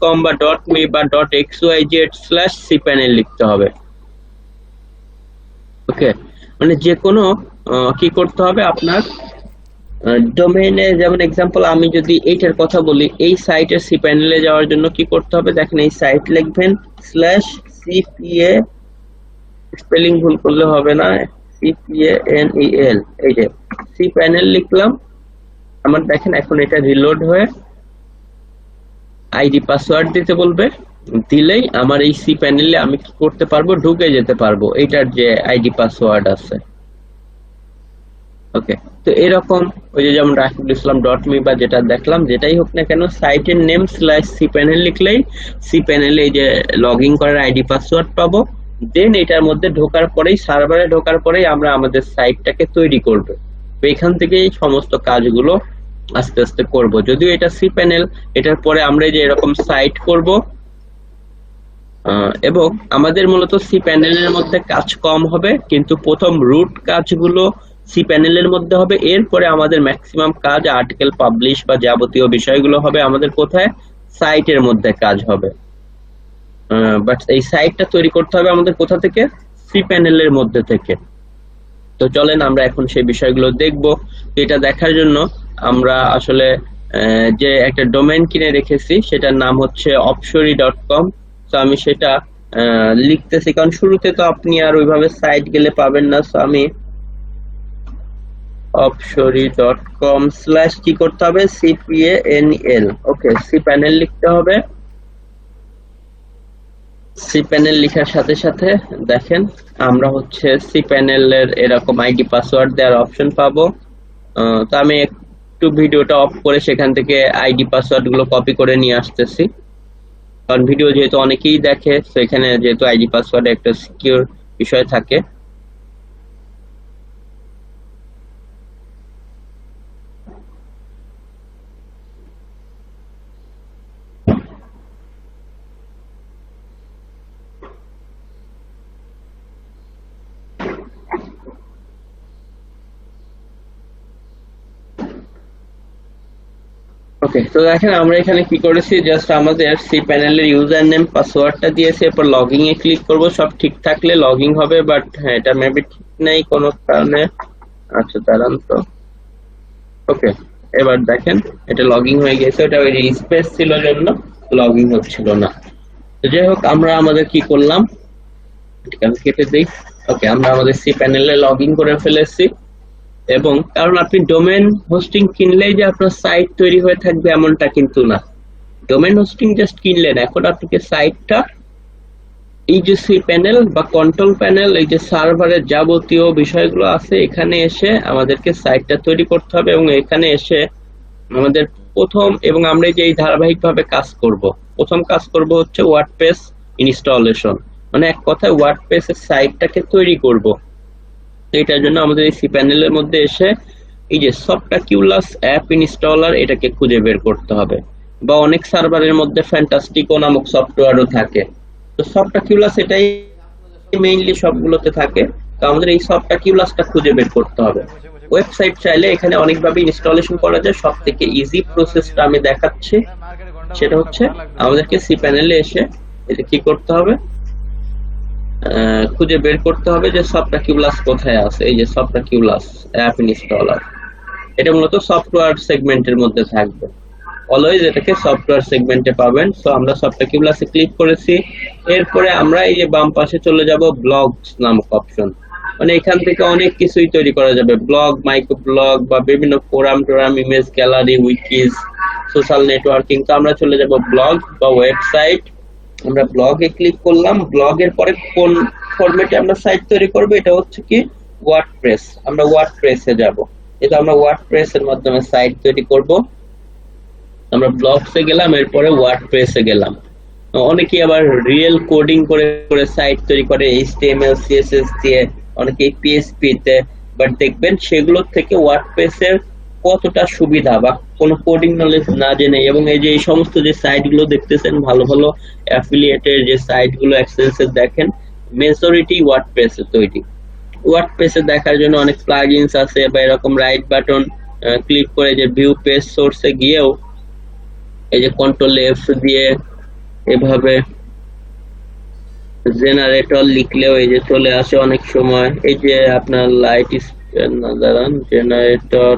.com বা .me বা .xyz/cPanel লিখতে হবে। ওকে, মানে যে কোনো কি করতে হবে আপনার ডোমেইনে, যেমন এক্সাম্পল আমি যদি এইটার কথা বলি, এই সাইটের cPanel এ যাওয়ার জন্য কি করতে হবে, দেখেন এই সাইট লিখবেন /cpa, স্পেলিং ভুল করলে হবে না, cPanel, এই যে cPanel লিখলাম, আমার দেখেন এখন এটা রিলোড হয়ে আইডি পাসওয়ার্ড দিতে বলবে, দিলেই আমার এই cPanel এ আমি কি করতে পারবো, ঢুকে যেতে পারবো এইটার যে আইডি পাসওয়ার্ড আছে। ওকে, তো এরকম ওই যে যেমন রাকিবুল ইসলাম .me বা যেটা দেখলাম, যেটাই হোক না কেন, সাইটের নেম /cPanel লিখলেই cPanel এই যে লগ ইন করার আইডি পাসওয়ার্ড পাবো। দেন এটার মধ্যে ঢোকার পরেই, সার্ভারে ঢোকার পরেই আমরা আমাদের সাইটটাকে তৈরি করব। তো এখান থেকেই সমস্ত কাজগুলো আস্তে আস্তে করব। যদিও এটা cPanel, এটার পরে আমরা এই যে এরকম সাইট করব, এবং আমাদের মূলত cPanel এর মধ্যে কাজ কম হবে, কিন্তু প্রথম রুট কাজগুলো cPanel এর মধ্যে হবে। এরপরে আমাদের ম্যাক্সিমাম কাজ, আর্টিকেল পাবলিশ বা যাবতীয় বিষয়গুলো হবে আমাদের কোথায়, সাইটের মধ্যে কাজ হবে। বাট এই সাইটটা তৈরি করতে হবে আমাদের কোথা থেকে, cPanel এর মধ্যে থেকে। তো চলেন আমরা এখন সেই বিষয়গুলো দেখব। এটা দেখার জন্য আমরা আসলে যে একটা ডোমেন কিনে রেখেছি সেটার নাম হচ্ছে opsori.com। তো আমি সেটা লিখতেছি, কারণ শুরুতে তো আপনি আর ওইভাবে সাইট গেলে পাবেন না। তো আমি opsori.com / কি করতে হবে, cPanel, ওকে, cPanel লিখতে হবে। cPanel লেখার সাথে সাথে দেখেন আমরা হচ্ছে cPanel এর এরকম আইডি পাসওয়ার্ড দেওয়ার অপশন পাবো। তো আমি একটু ভিডিওটা অফ করে সেখান থেকে আইডি পাসওয়ার্ড গুলো কপি করে নিয়ে আসতেছি, কারণ ভিডিও যেহেতু অনেকেই দেখে, তো এখানে যেহেতু আইডি পাসওয়ার্ড একটা সিকিউর বিষয় থাকে। ওকে, তো দেখেন আমরা এখানে কি করেছি, জাস্ট আমাদের cPanel এর ইউজার নেম পাসওয়ার্ডটা দিয়েছি, এরপর লগইন এ ক্লিক করব। সব ঠিক থাকলে লগইন হবে, বাট হ্যাঁ এটা মেবি ঠিক নেই কোনো কারণে। আচ্ছা দাঁড়ান তো, ওকে, এবার দেখেন এটা লগইন হয়ে গেছে, ওটা ওই স্পেস ছিল জন্য লগইন হচ্ছিল না। তো যাই হোক, আমরা আমাদের কি করলাম, ঠিক আছে কেটে দেই। ওকে, আমরা আমাদের cPanel এ লগইন করে ফেলেছি। এবং কারণ আপনি ডোমেন হোস্টিং কিনলেই যে আপনার সাইট তৈরি হয়ে থাকবে এমনটা কিন্তু না। ডোমেন হোস্টিং জাস্ট কিনলেন, এখন আপনাকে সাইটটা এই যে cPanel বা কন্ট্রোল প্যানেল, এই যে সার্ভারের যাবতীয় বিষয়গুলো আছে, এখানে এসে আমাদেরকে সাইটটা তৈরি করতে হবে। এবং এখানে এসে আমাদের প্রথম, এবং আমরা এই যে এই ধারাবাহিকভাবে কাজ করব, প্রথম কাজ করব হচ্ছে ওয়ার্ডপ্রেস ইনস্টলেশন, মানে এক কথায় ওয়ার্ডপ্রেস এর সাইটটাকে তৈরি করব। এটার জন্য আমাদের এই cPanel এর মধ্যে এসে এই যে সফটাকিউলাস অ্যাপ ইনস্টলার, এটাকে খুঁজে বের করতে হবে। বা অনেক সার্ভারের মধ্যে ফ্যান্টাস্টিকো নামক সফটওয়্যারও থাকে। তো সফটাকিউলাস এটাই মেইনলি সবগুলোতে থাকে। তো আমাদের এই সফটাকিউলাসটা খুঁজে বের করতে হবে। ওয়েবসাইট চাইলে এখানে অনেকভাবে ইনস্টলেশন করা যায়, সব থেকে ইজি প্রসেসটা আমি দেখাচ্ছি। সেটা হচ্ছে আমাদেরকে cPanel এ এসে এটা কি করতে হবে, খুঁজে বের করতে হবে যে সফটাকিউলাস কোথায় আছে। এই যে সফটাকিউলাস অ্যাপ ইনস্টলার, এটা মূলত সফটওয়্যার সেগমেন্টের মধ্যে থাকবে। অলওয়েজ এটাকে সফটওয়্যার সেগমেন্টে পাবেন। সো আমরা সফটওয়্যার ক্লিক করেছি। এরপরে আমরা এই যে বাম পাশে চলে যাব ব্লগস নামক অপশন, মানে এখান থেকে অনেক কিছুই তৈরি করা যাবে, ব্লগ, মাইক্রো ব্লগ বা বিভিন্ন ফোরাম টোরাম, image gallery, wikis, social networking. তো আমরা চলে যাব ব্লগ বা ওয়েবসাইট। আমরা ব্লগে ক্লিক করলাম। ব্লগের পরে কোন ফরম্যাটে আমরা সাইট তৈরি করব, এটা হচ্ছে কি ওয়ার্ডপ্রেস। আমরা ওয়ার্ডপ্রেসে যাব। এটা আমরা ওয়ার্ডপ্রেসের মাধ্যমে সাইট তৈরি করব। আমরা ব্লগসে গেলাম, এরপরে ওয়ার্ডপ্রেসে গেলাম। অনেকেই আবার রিয়েল কোডিং করে করে সাইট তৈরি করে HTML CSS দিয়ে, অনেকে PHP তে, বাট দেখবেন সেগুলোর থেকে ওয়ার্ডপ্রেসের কতটা সুবিধা বা কোনো কোডিং নলেজ না জেনে, এবং এই যে এই সমস্ত যে সাইট গুলো দেখতেছেন ভালো ভালো অ্যাফিলিয়েটের যে সাইট গুলো এক্সেন্সের দেখেন, মেজরিটি ওয়ার্ডপ্রেসে তৈরি। ওয়ার্ডপ্রেসে দেখার জন্য অনেক প্লাগইনস আছে, বা এরকম রাইট বাটন ক্লিক করে যে ভিউ পেজ সোর্সে গিয়েও এই যে কন্ট্রোল F দিয়ে এভাবে জেনারেটর লিখলেও এই যে চলে আসে অনেক সময়। এই যে আপনার লাইট না দাঁড়ান, জেনারেটর,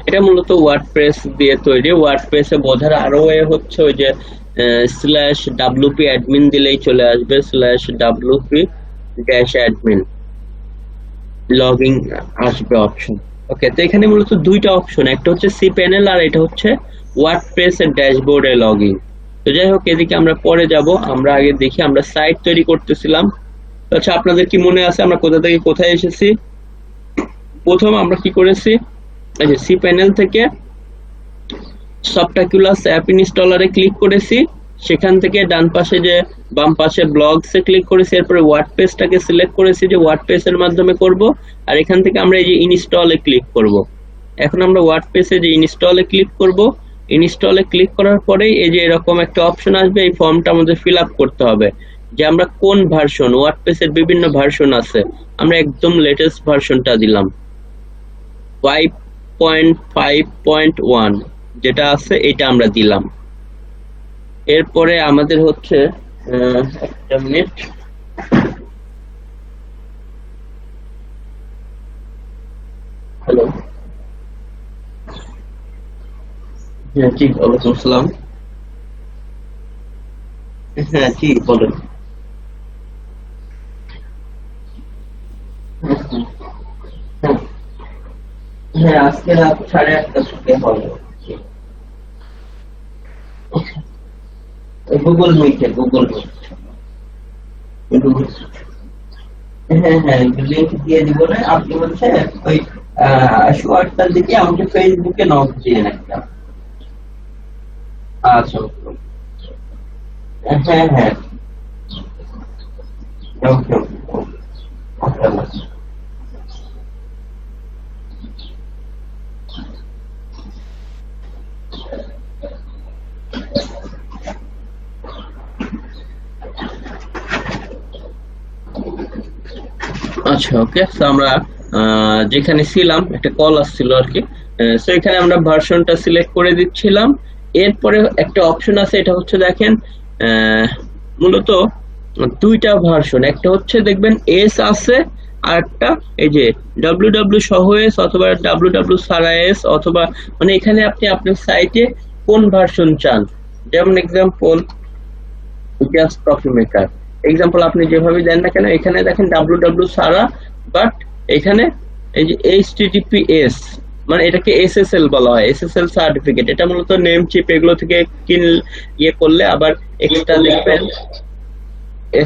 এটা মূলত ওয়ার্ডপ্রেস দিয়ে তৈরি। ওয়ার্ডপ্রেসে বোঝার আরো ওয়ে হচ্ছে ওই যে /wp অ্যাডমিন দিলেই চলে আসবে, /wp -admin লগইন আসবে অপশন। ওকে, তো এখানে মূলত দুইটা অপশন, একটা হচ্ছে cPanel আর এটা হচ্ছে ওয়ার্ডপ্রেস এর ড্যাশবোর্ডে লগইন। তো যাই হোক, এদিকে আমরা পরে যাব। আমরা আগে দেখি, আমরা সাইট তৈরি করতেছিলাম। আচ্ছা, আপনাদের কি মনে আছে আমরা কোথা থেকে কোথায় এসেছি? প্রথম আমরা কি করেছি, এই যে cPanel থেকে সফটওয়্যার অ্যাপ ইনস্টলারে ক্লিক করেছি। সেখান থেকে ডান পাশে যে বাম পাশে ব্লগসে ক্লিক করেছি। এরপরে ওয়ার্ডপ্রেসটাকে সিলেক্ট করেছি যে ওয়ার্ডপ্রেসের মাধ্যমে করব, আর এখান থেকে আমরা এই যে ইনস্টলে ক্লিক করব। এখন আমরা ওয়ার্ডপ্রেসে যে ইনস্টলে ক্লিক করব। ইনস্টলে ক্লিক করার পরেই এই যে এরকম একটা অপশন আসবে, এই ফর্মটা আমাদের ফিল আপ করতে হবে যে আমরা কোন ভার্সন, ওয়ার্ডপ্রেসের বিভিন্ন ভার্সন আছে, আমরা একদম লেটেস্ট ভার্সনটা দিলাম 5.5.1 যেটা আছে এটা আমরা দিলাম। এরপরে আমাদের হচ্ছে একটা মিনিট, হ্যালো, হ্যাঁ জি, ওয়ালাইকুম আসসালাম। হ্যাঁ জি, বলেন। হ্যাঁ, হ্যাঁ, আজকে রাত 8:30টার থেকে হবে গুগল মিটে, গুগল মিট। হ্যাঁ হ্যাঁ, লিংক দিয়ে দিব না, আপনি হচ্ছে ওই 8:30টার দিকে আমাকে ফেসবুকে নক দিয়ে রাখবেন। আচ্ছা, হ্যাঁ হ্যাঁ, ওকে ওকে। আচ্ছা, ওকে। তো আমরা যেখানে ছিলাম একটা কল আসছিল আর কি। সো এখানে আমরা ভার্সনটা সিলেক্ট করে দিচ্ছিলাম। এরপরে একটা অপশন আছে, এটা হচ্ছে দেখেন মূলত দুইটা ভার্সন, একটা হচ্ছে দেখবেন এস আছে, আর একটা এই যে www সহ এস অথবা www ছাড়া এস, অথবা মানে এখানে আপনি আপনার সাইটে কোন ভার্সন চান। যেমন example just coffee maker, example আপনি যেভাবে দেন না কেন, এখানে দেখেন www ছাড়া, বাট এখানে এই যে HTTPS, মানে এটাকে SSL বলা হয়, SSL সার্টিফিকেট। এটা মূলত নেম চিপ এগুলো থেকে ইয়ে করলে আবার এক্সট্রা দেখবেন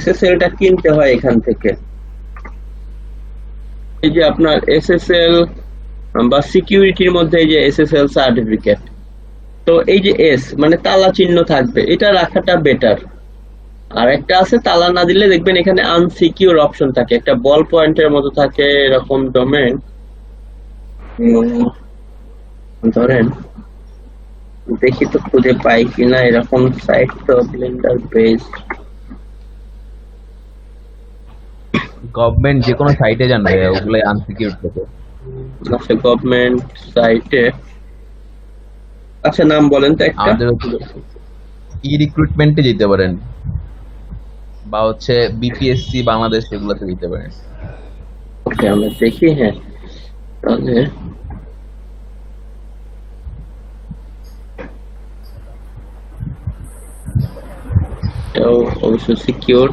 SSL-টা কিনতে হয় এখান থেকে। এই যে আপনার SSL বা সিকিউরিটির মধ্যে এই যে SSL সার্টিফিকেট, তো এই যে এস মানে তালা চিহ্ন থাকবে, এটা রাখাটা বেটার। আর একটা আছে তালা না দিলে দেখবেন এখানে আনসিকিউর অপশন থাকে, একটা বল পয়েন্টের মতো থাকে এরকম ডোমেইন। ধরেন দেখি তো খুঁজে পাই কিনা এরকম সাইট, তো ব্লেন্ডার বেস গভর্নমেন্ট যে কোনো সাইটে যান ভাই, ওগুলো আনসিকিউরড থাকে। আচ্ছা, গভর্নমেন্ট সাইটে, আচ্ছা নাম বলেন তো একটা। আমাদের রিক্রুটমেন্টে যেতে পারেন, বা হচ্ছে BPSC বাংলাদেশ, এগুলোতে যেতে পারেন। ওকে, আমরা দেখি। হ্যাঁ, তাহলে এটাও অবশ্য সিকিউর।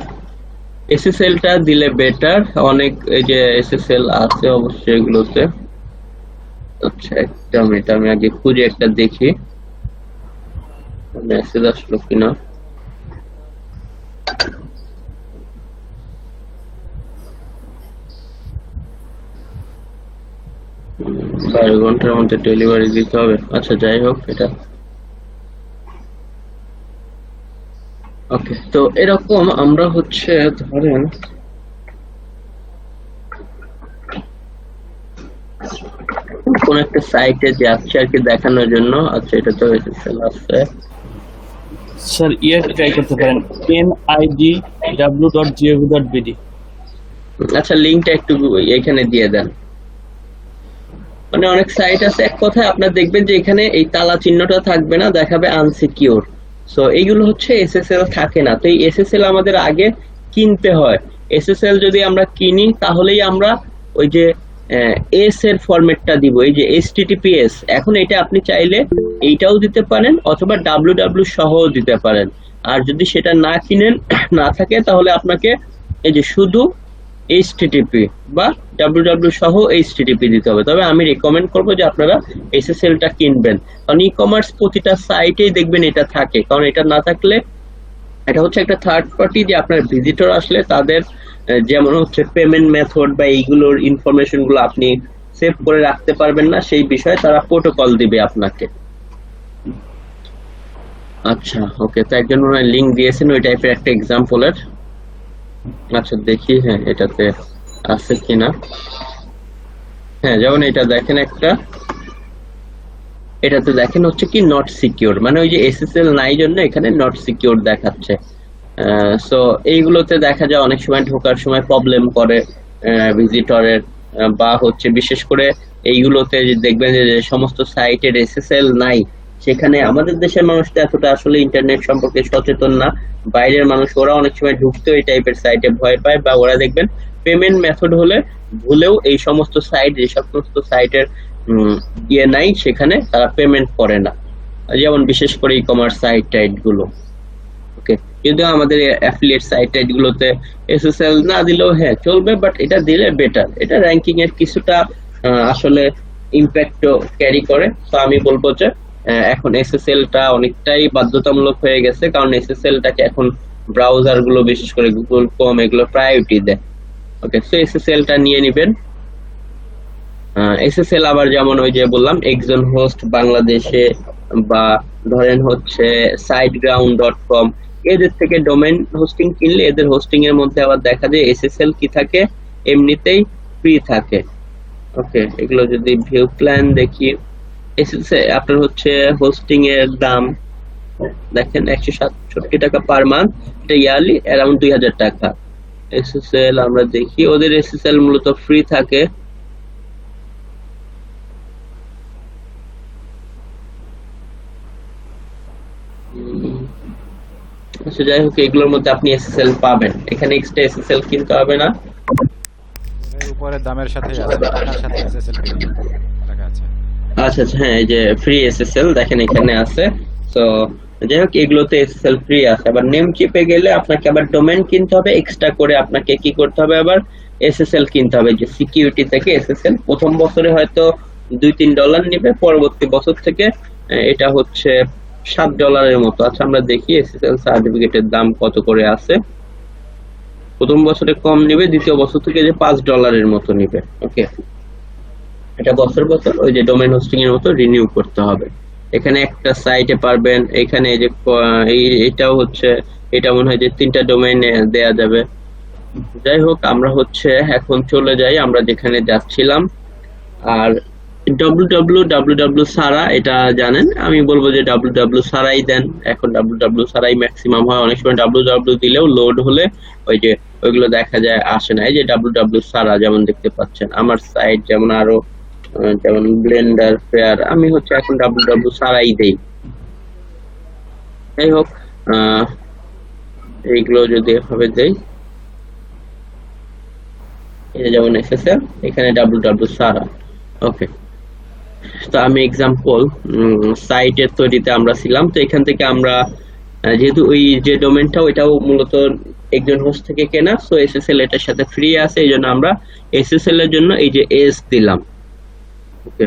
এসএসএল টা দিলে বেটার, অনেক এই যে এসএসএল আছে অবশ্যই এগুলোতে। আচ্ছা, একটা মিনিট, আমি আগে খুঁজে একটা দেখি মেসেজ আসলো কিনা। বারো ঘন্টার মধ্যে ডেলিভারি দিতে হবে। আচ্ছা, যাই হোক, এটা ওকে। তো এরকম আমরা হচ্ছে ধরেন কোন একটা সাইটে যাচ্ছি আর কি দেখানোর জন্য। আচ্ছা, এটা তো এসএসএল আছে। স্যার ট্রাই করতে পারেন nidw.gov.bd। আচ্ছা, লিংকটা একটু এখানে দিয়ে দেন। মানে অনেক সাইট আছে, এক কথায় আপনার দেখবেন যে এখানে এই তালা চিহ্নটা থাকবে না, দেখাবে আনসিকিউর। সো এইগুলো হচ্ছে এসএসএল থাকে না। তো এই এসএসএল আমাদের আগে কিনতে হয়। এসএসএল যদি আমরা কিনি তাহলেই আমরা ওই যে এস এর ফরম্যাটটা দিব, এই যে HTTPS। এখন এটা আপনি চাইলে এইটাও দিতে পারেন অথবা www সহও দিতে পারেন। আর যদি সেটা না কিনেন না থাকে তাহলে আপনাকে এই যে শুধু HTTP বা www সহ HTTP দিতে হবে। তবে আমি রেকমেন্ড করবো যে আপনারা SSL টা কিনবেন, কারণ ই কমার্স প্রতিটা সাইটেই দেখবেন এটা থাকে। কারণ এটা না থাকলে এটা হচ্ছে একটা থার্ড পার্টি, যে আপনার ভিজিটর আসলে তাদের যেমন হচ্ছে পেমেন্ট মেথড বা এইগুলোর ইনফরমেশন গুলো আপনি সেভ করে রাখতে পারবেন না, সেই বিষয়ে তারা প্রোটোকল দিবে আপনাকে। আচ্ছা, ওকে। তো একজন মনে হয় লিঙ্ক দিয়েছেন ওই টাইপের একটা এক্সাম্পলের। আচ্ছা, দেখি হ্যাঁ এটাতে আছে কিনা। হ্যাঁ, যেমন এটা দেখেন একটা, এটাতে দেখেন হচ্ছে কি নট সিকিউর, মানে ওই যে এসএসএল নাই জন্য এখানে নট সিকিউর দেখাচ্ছে। সো এইগুলোতে দেখা যায় অনেক সময় ঢোকার সময় প্রবলেম করে ভিজিটরের, বা হচ্ছে বিশেষ করে এইগুলোতে যে দেখবেন যে সমস্ত সাইটের এসএসএল নাই, সেখানে আমাদের দেশের মানুষটা এতটা আসলে ইন্টারনেট সম্পর্কে সচেতন না। বাইরের মানুষ ওরা অনেক সময় ঢুকতে এই টাইপের সাইটে ভয় পায়, বা ওরা দেখবেন পেমেন্ট মেথড হলে ভুলেও এই সমস্ত সাইট, যে সমস্ত সাইটের ইয়ে নাই সেখানে তারা পেমেন্ট করে না, যেমন বিশেষ করে ই কমার্স সাইট টাইট গুলো। ওকে, কিন্তু আমাদের অ্যাফিলিয়েট সাইট টাইট গুলোতে এসএসএল না দিলেও হ্যাঁ চলবে, বাট এটা দিলে বেটার। এটা র্যাঙ্কিং এর কিছুটা আসলে ইম্প্যাক্টও ক্যারি করে। তো আমি বলবো যে এখন এসএসএল টা অনেকটাই বাধ্যতামূলক হয়ে গেছে, কারণ এসএসএল টাকে এখন ব্রাউজার গুলো বিশেষ করে গুগল ক্রোম এগুলো প্রায়োরিটি দেয়। ওকে, সো এসএসএল টা নিয়ে নিবেন। এসএসএল আবার যেমন ওই যে বললাম একজন হোস্ট বাংলাদেশে, বা ধরেন হচ্ছে siteground.com, এদের থেকে ডোমেইন হোস্টিং কিনলে এদের হোস্টিং এর মধ্যে আবার দেখা যায় এসএসএল কি থাকে, এমনিতেই ফ্রি থাকে। ওকে, এগুলো যদি ভিউ প্ল্যান দেখি, এসএসএল আপনার হচ্ছে হোস্টিং এর দাম দেখেন 167 টাকা পার মান্থ, এটা ইয়ারলি অ্যারাউন্ড 2000 টাকা। এসএসএল আমরা দেখি, ওদের এসএসএল মূলত ফ্রি থাকে। আচ্ছা, যাই হোক, এগুলোর মধ্যে আপনি এসএসএল পাবেন, এখানে এক্সট্রা এসএসএল কিনতে হবে না। এর উপরে দামের সাথে আছে, টাকার সাথে এসএসএল ফ্রি টাকা আছে। আচ্ছা আচ্ছা, হ্যাঁ, এই যে ফ্রি এসএসএল দেখেন এখানে আছে। তো যাই হোক, এগুলোতে এসএসএল ফ্রি আছে। আবার নেম চিপে গেলে আপনাকে আবার ডোমেইন কিনতে হবে এক্সট্রা করে, আপনাকে কি করতে হবে, আবার এসএসএল কিনতে হবে। যে সিকিউরিটি থেকে এসএসএল প্রথম বছরে হয়তো $2-3 নেবে, পরবর্তী বছর থেকে এটা হচ্ছে $7 মতো। আচ্ছা, আমরা দেখি এসএসএল সার্টিফিকেটের দাম কত করে আছে। প্রথম বছরে কম নিবে, দ্বিতীয় বছর থেকে যে $5 মতো নিবে। ওকে, এটা বছর বছর ওই যে ডোমেইন হোস্টিং এর মতো রিনিউ করতে হবে। এখানে একটা সাইটে পারবেন, এখানে এই যে এটাও হচ্ছে, এটা মনে হয় যে 3টা ডোমেইনে দেয়া যাবে। যাই হোক, আমরা হচ্ছে এখন চলে যাই আমরা যেখানে যাচ্ছিলাম। আর www ছাড়া এটা জানেন, আমি বলবো যে www ছাড়াই দেন। এখন www ছাড়াই ম্যাক্সিমাম হয়, অনেক সময় www দিলেও লোড হলে ওই যে ওইগুলো দেখা যায় আসে না। এই যে www ছাড়া যেমন দেখতে পাচ্ছেন আমার সাইট, যেমন আরো যেমন ব্লেন্ডার ফেয়ার, আমি হচ্ছে এখন www ছাড়াই দেই। যাই হোক, এইগুলো যদি এভাবে দেই, এটা যেমন এসএসএল, এখানে www সারা। ওকে, তো আমি এক্সাম্পল সাইটের তৈরিতে আমরা ছিলাম, তো এখান থেকে আমরা যেহেতু ওই যে ডোমেনটা ওইটাও মূলত একজন হোস্ট থেকে কেনা, সো এসএসএল এটার সাথে ফ্রি আছে, এই জন্য আমরা এসএসএল এর জন্য এই যে এস দিলাম। ওকে,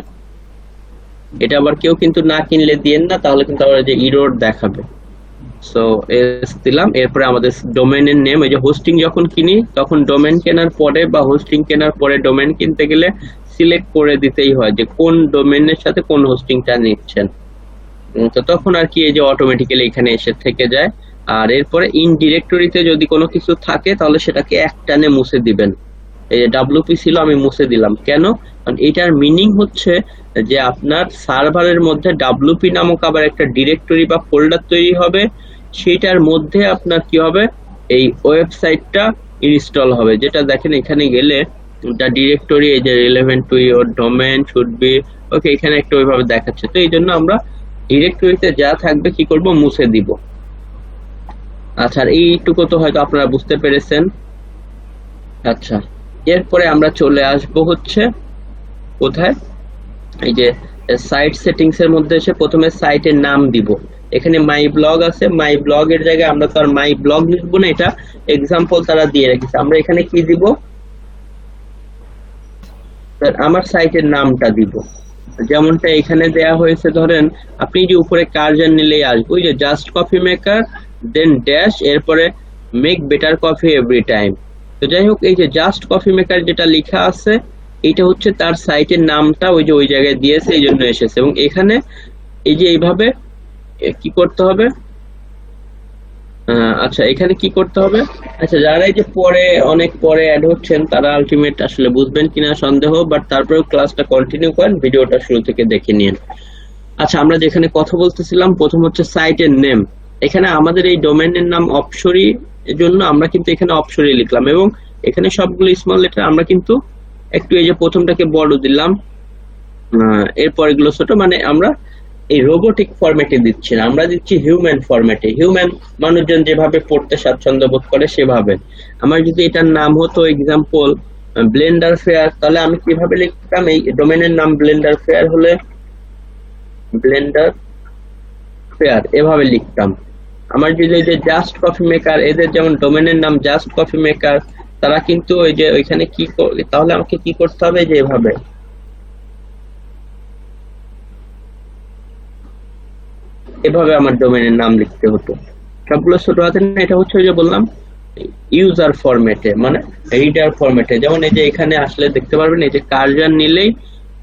এটা আবার কেউ কিন্তু না কিনলে দিয়েন না, তাহলে কিন্তু আবার যে ইরর দেখাবে। সো এস দিলাম। এরপরে আমাদের ডোমেনের নেম, এই যে হোস্টিং যখন কিনি তখন ডোমেন কেনার পরে বা হোস্টিং কেনার পরে ডোমেন কিনতে গেলে সিলেক্ট করে দিতেই হয় যে কোন ডোমেনের সাথে কোন হোস্টিংটা নিচ্ছেন। তো তখন আর কি এই যে অটোমেটিক্যালি এখানে এসে থেকে যায়। আর এরপরে ইন ডিরেক্টরিতে যদি কোনো কিছু থাকে তাহলে সেটাকে একটানে মুছে দিবেন। এই যে ডাব্লিউপি ছিল, আমি মুছে দিলাম। কেন? কারণ এটার মিনিং হচ্ছে যে আপনার সার্ভারের মধ্যে ডাব্লিউপি নামক আবার একটা ডিরেক্টরি বা ফোল্ডার তৈরি হবে, সেটার মধ্যে আপনার কি হবে, এই ওয়েবসাইটটা ইনস্টল হবে। যেটা দেখেন এখানে গেলে দ্য ডিরেক্টরি, এই যে relevant to your domain should be, okay, এখানে একটা ওইভাবে দেখাচ্ছে। তো এই জন্য আমরা ডিরেক্টরিতে যা থাকবে কি করব, মুছে দিব। আচ্ছা, আর এইটুকু তো হয়তো আপনারা বুঝতে পেরেছেন। আচ্ছা, এরপরে আমরা চলে আসব হচ্ছে কোথায়, এই যে সাইট সেটিংস এর মধ্যে এসে প্রথমে সাইটের নাম দিব। এখানে মাই ব্লগ আছে, মাই ব্লগ এর জায়গায় আমরা তো আর মাই ব্লগ লিখবো না, এটা এক্সাম্পল তারা দিয়ে রেখেছে। আমরা এখানে কি দিব, আমার সাইটের নামটা দিব, যেমনটা এখানে দেয়া হয়েছে। ধরেন আপনি যে উপরে কার্জন নিলেই আসবে, ওই যে জাস্ট কফি মেকার দেন ড্যাশ, এরপরে make better coffee every time. তো যাই হোক, এই যে জাস্ট কফি মেকার যেটা লেখা আছে এটা হচ্ছে তার সাইটের নামটা, ওই যে ওই জায়গায় দিয়েছে, এই জন্য এসেছে। এবং এখানে এই যে এইভাবে কি করতে হবে, আচ্ছা এখানে কি করতে হবে, আচ্ছা যারা এই যে পরে অনেক পরে অ্যাড হচ্ছেন তারা আলটিমেট আসলে বুঝবেন কিনা সন্দেহ, বাট তারপরেও ক্লাসটা কন্টিনিউ করেন, ভিডিওটা শুরু থেকে দেখে নিন। আচ্ছা, আমরা যেখানে কথা বলতেছিলাম, প্রথম হচ্ছে সাইটের নেম। এখানে আমাদের এই ডোমেনের নাম অপসরি, এর জন্য আমরা কিন্তু এখানে অপসরি লিখলাম, এবং এখানে সবগুলো স্মল লেটার। আমরা কিন্তু একটু এই যে প্রথমটাকে বড় দিলাম, এরপর এগুলো ছোট, মানে আমরা এই রোবোটিক ফরম্যাটে দিচ্ছি না, আমরা দিচ্ছি হিউম্যান ফরম্যাটে। হিউম্যান মানুষজন যেভাবে পড়তে স্বাচ্ছন্দ্য বোধ করে সেভাবে। আমার যদি এটার নাম হতো এক্সাম্পল ব্লেন্ডার ফেয়ার, তাহলে আমি কিভাবে লিখতাম, এই ডোমেনের নাম ব্লেন্ডার ফেয়ার হলে ব্লেন্ডার ফেয়ার এভাবে লিখতাম। আমার যদি এই যে জাস্ট কফি মেকার, এদের যেমন ডোমেনের নাম জাস্ট কফি মেকার, তারা কিন্তু ওই যে ওইখানে কি, তাহলে আমাকে কি করতে হবে, যে এভাবে এভাবে আমার ডোমেনের নাম লিখতে হতো। সবগুলো ছোট হাতের না, এটা হচ্ছে যে বললাম ইউজার ফরম্যাটে, মানে রিডার ফরম্যাটে। যেমন এই যে এখানে আসলে দেখতে পারবেন, এই যে কার্জন নিলেই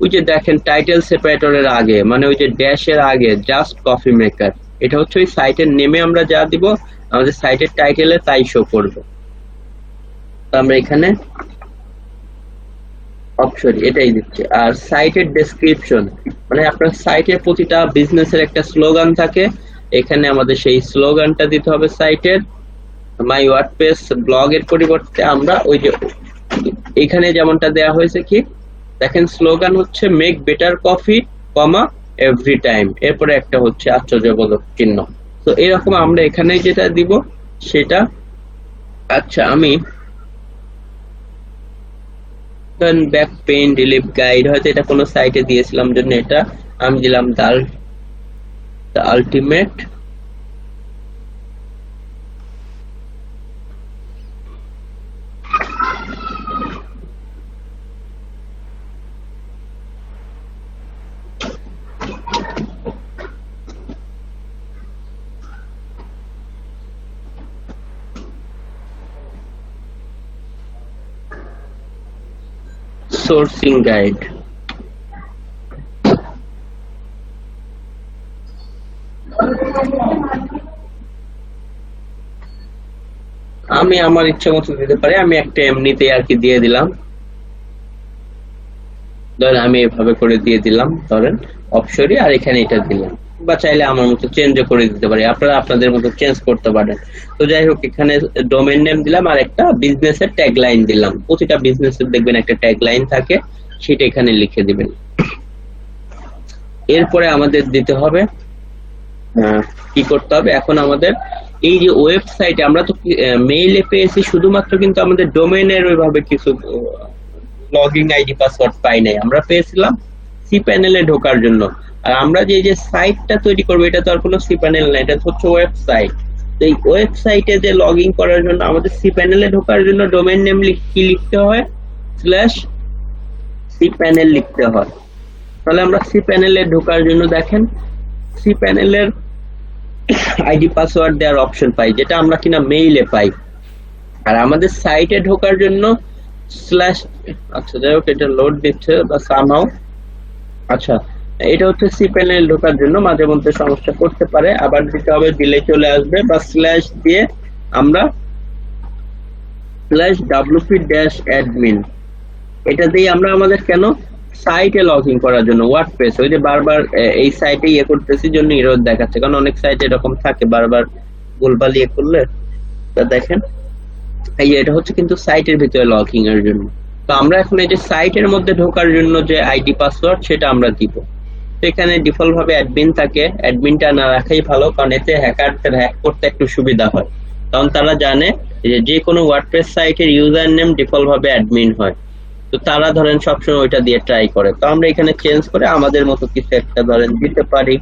ওই যে দেখেন টাইটেল সেপারেটরের আগে, মানে ওই যে ড্যাশের আগে জাস্ট কফি মেকার, এটা হচ্ছে ওই সাইটের নেমে আমরা যা দিব আমাদের সাইটের টাইটেলে তাই শো করবে। তো আমরা এখানে অপসরি এটাই দিচ্ছে। আর সাইটের ডেসক্রিপশন, মানে আপনার সাইটের প্রতিটা বিজনেসের একটা স্লোগান থাকে, এখানে আমাদের সেই স্লোগানটা দিতে হবে সাইটের। মাই ওয়ার্ডপ্রেস ব্লগের পরিবর্তে আমরা ওই যে এখানে যেমনটা দেয়া হয়েছে, কি দেখেন স্লোগান হচ্ছে মেক বেটার কফি কমা এভরি টাইম, এরপরে একটা হচ্ছে আশ্চর্যবোধক চিহ্ন। তো এরকম আমরা এখানে যেটা দিব সেটা। আচ্ছা, আমি ব্যাক পেইন রিলিফ গাইড, হয়তো এটা কোনো সাইটে দিয়েছিলাম জন্য এটা আমি দিলাম দ্য আলটিমেট সোর্সিং গাইড। আমি আমার ইচ্ছা মতো দিতে পারি, আমি একটা এমনিতে আর কি দিয়ে দিলাম, ধরেন আমি এভাবে করে দিয়ে দিলাম, ধরেন অপসরি, আর এখানে এটা দিলাম, বা চাইলে আমার মতো চেঞ্জ করে দিতে পারি, আপনারা আপনাদের মতো চেঞ্জ করতে পারেন। তো যাই হোক, এখানে ডোমেন নেম দিলাম আর একটা বিজনেসের ট্যাগ লাইন দিলাম। প্রতিটা বিজনেসের দেখবেন একটা ট্যাগ লাইন থাকে, সেটা এখানে লিখে দিবেন। এরপরে আমাদের দিতে হবে, কি করতে হবে, এখন আমাদের এই যে ওয়েবসাইটে আমরা তো মেইলে পেয়েছি শুধুমাত্র, কিন্তু আমাদের ডোমেনের ওইভাবে কিছু লগইন আইডি পাসওয়ার্ড পাই নাই, আমরা পেয়েছিলাম সি প্যানেলে ঢোকার জন্য। আর আমরা যে সাইটটা তৈরি করবো এটা তো আর কোনো সি প্যানেল না, এটা হচ্ছে ওয়েবসাইট। তো এই ওয়েবসাইটে যে লগ ইন করার জন্য আমাদের সি প্যানেলে ঢোকার জন্য ডোমেইন নেম কি লিখতে হয়, /cpanel লিখতে হয়। তাহলে আমরা সি প্যানেলে ঢোকার জন্য দেখেন সি প্যানেলের আইডি পাসওয়ার্ড দেওয়ার অপশন পাই, যেটা আমরা কিনা মেইলে পাই। আর আমাদের সাইটে ঢোকার জন্য স্ল্যাশ, আচ্ছা যাই হোক এটা লোড দিচ্ছে বা সামহাউ, আচ্ছা এটা হচ্ছে সি প্যানেল ঢোকার জন্য মাঝে মধ্যে সমস্যা করতে পারে, আবার দিতে হবে দিলে চলে আসবে, বা স্ল্যাশ দিয়ে আমরা /wp-admin এটা দিয়ে আমরা আমাদের কেন সাইটে লগ ইন করার জন্য ওয়ার্ডপ্রেস, ওই যে বারবার এই সাইটে ইয়ে করতেছি জন্য এরর দেখাচ্ছে, কারণ অনেক সাইটে এরকম থাকে বারবার ভুলভাল ইয়ে করলে। তা দেখেন এই এটা হচ্ছে কিন্তু সাইটের ভিতরে লগ ইন এর জন্য। তো আমরা এখন এই যে সাইটের মধ্যে ঢোকার জন্য যে আইডি পাসওয়ার্ড সেটা আমরা দিব। তো এখানে ডিফল্ট ভাবে অ্যাডমিন থাকে, অ্যাডমিনটা না রাখাই ভালো, কারণ এতে হ্যাকারদের হ্যাক করতে একটু সুবিধা হয়, কারণ তারা জানে যে কোনো ওয়ার্ডপ্রেস সাইটের ইউজার নেম ডিফল্ট ভাবে অ্যাডমিন হয়। তো তারা ধরেন সবসময় ওইটা দিয়ে ট্রাই করে। তো আমরা এখানে চেঞ্জ করে আমাদের মতো কিছু একটা ধরেন দিতে পারি।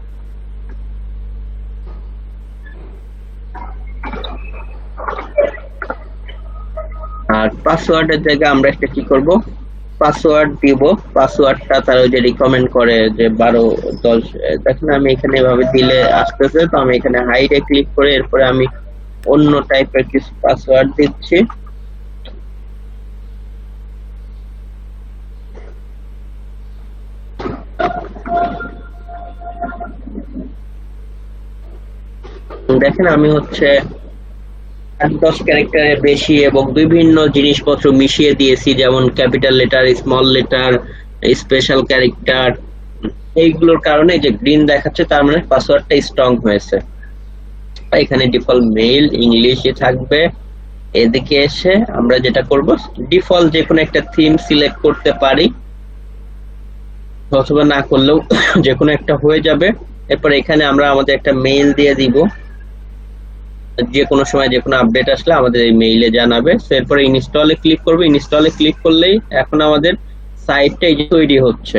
আর পাসওয়ার্ডের জায়গায় আমরা একটা কি করব, পাসওয়ার্ড দিব। পাসওয়ার্ডটা তারা ওই যে রিকমেন্ড করে যে 12-10, দেখেন আমি এখানে এভাবে দিলে আসতেছে। তো আমি এখানে হাইডে ক্লিক করে এরপরে আমি অন্য টাইপের কিছু পাসওয়ার্ড দিচ্ছি। দেখেন আমি হচ্ছে 10 ক্যারেক্টারের বেশি এবং বিভিন্ন জিনিসপত্র মিশিয়ে দিয়েছি, যেমন capital letter, small letter, special character. এইগুলোর কারণে যে গ্রিন দেখাচ্ছে তার মানে পাসওয়ার্ডটা স্ট্রং হয়েছে। এখানে ডিফল্ট মেইল ইংলিশে থাকবে। এদিকে এসে আমরা যেটা করব, ডিফল্ট যে কোনো একটা থিম সিলেক্ট করতে পারি, অথবা না করলেও যে কোনো একটা হয়ে যাবে। এরপর এখানে আমরা আমাদের একটা মেইল দিয়ে দিব, যে কোনো সময় যে কোনো আপডেট আসলে আমাদের এই মেইলে জানাবে। এরপরে ইনস্টলে ক্লিক করবে, ইনস্টলে ক্লিক করলেই এখন আমাদের সাইটটা এই যে তৈরি হচ্ছে।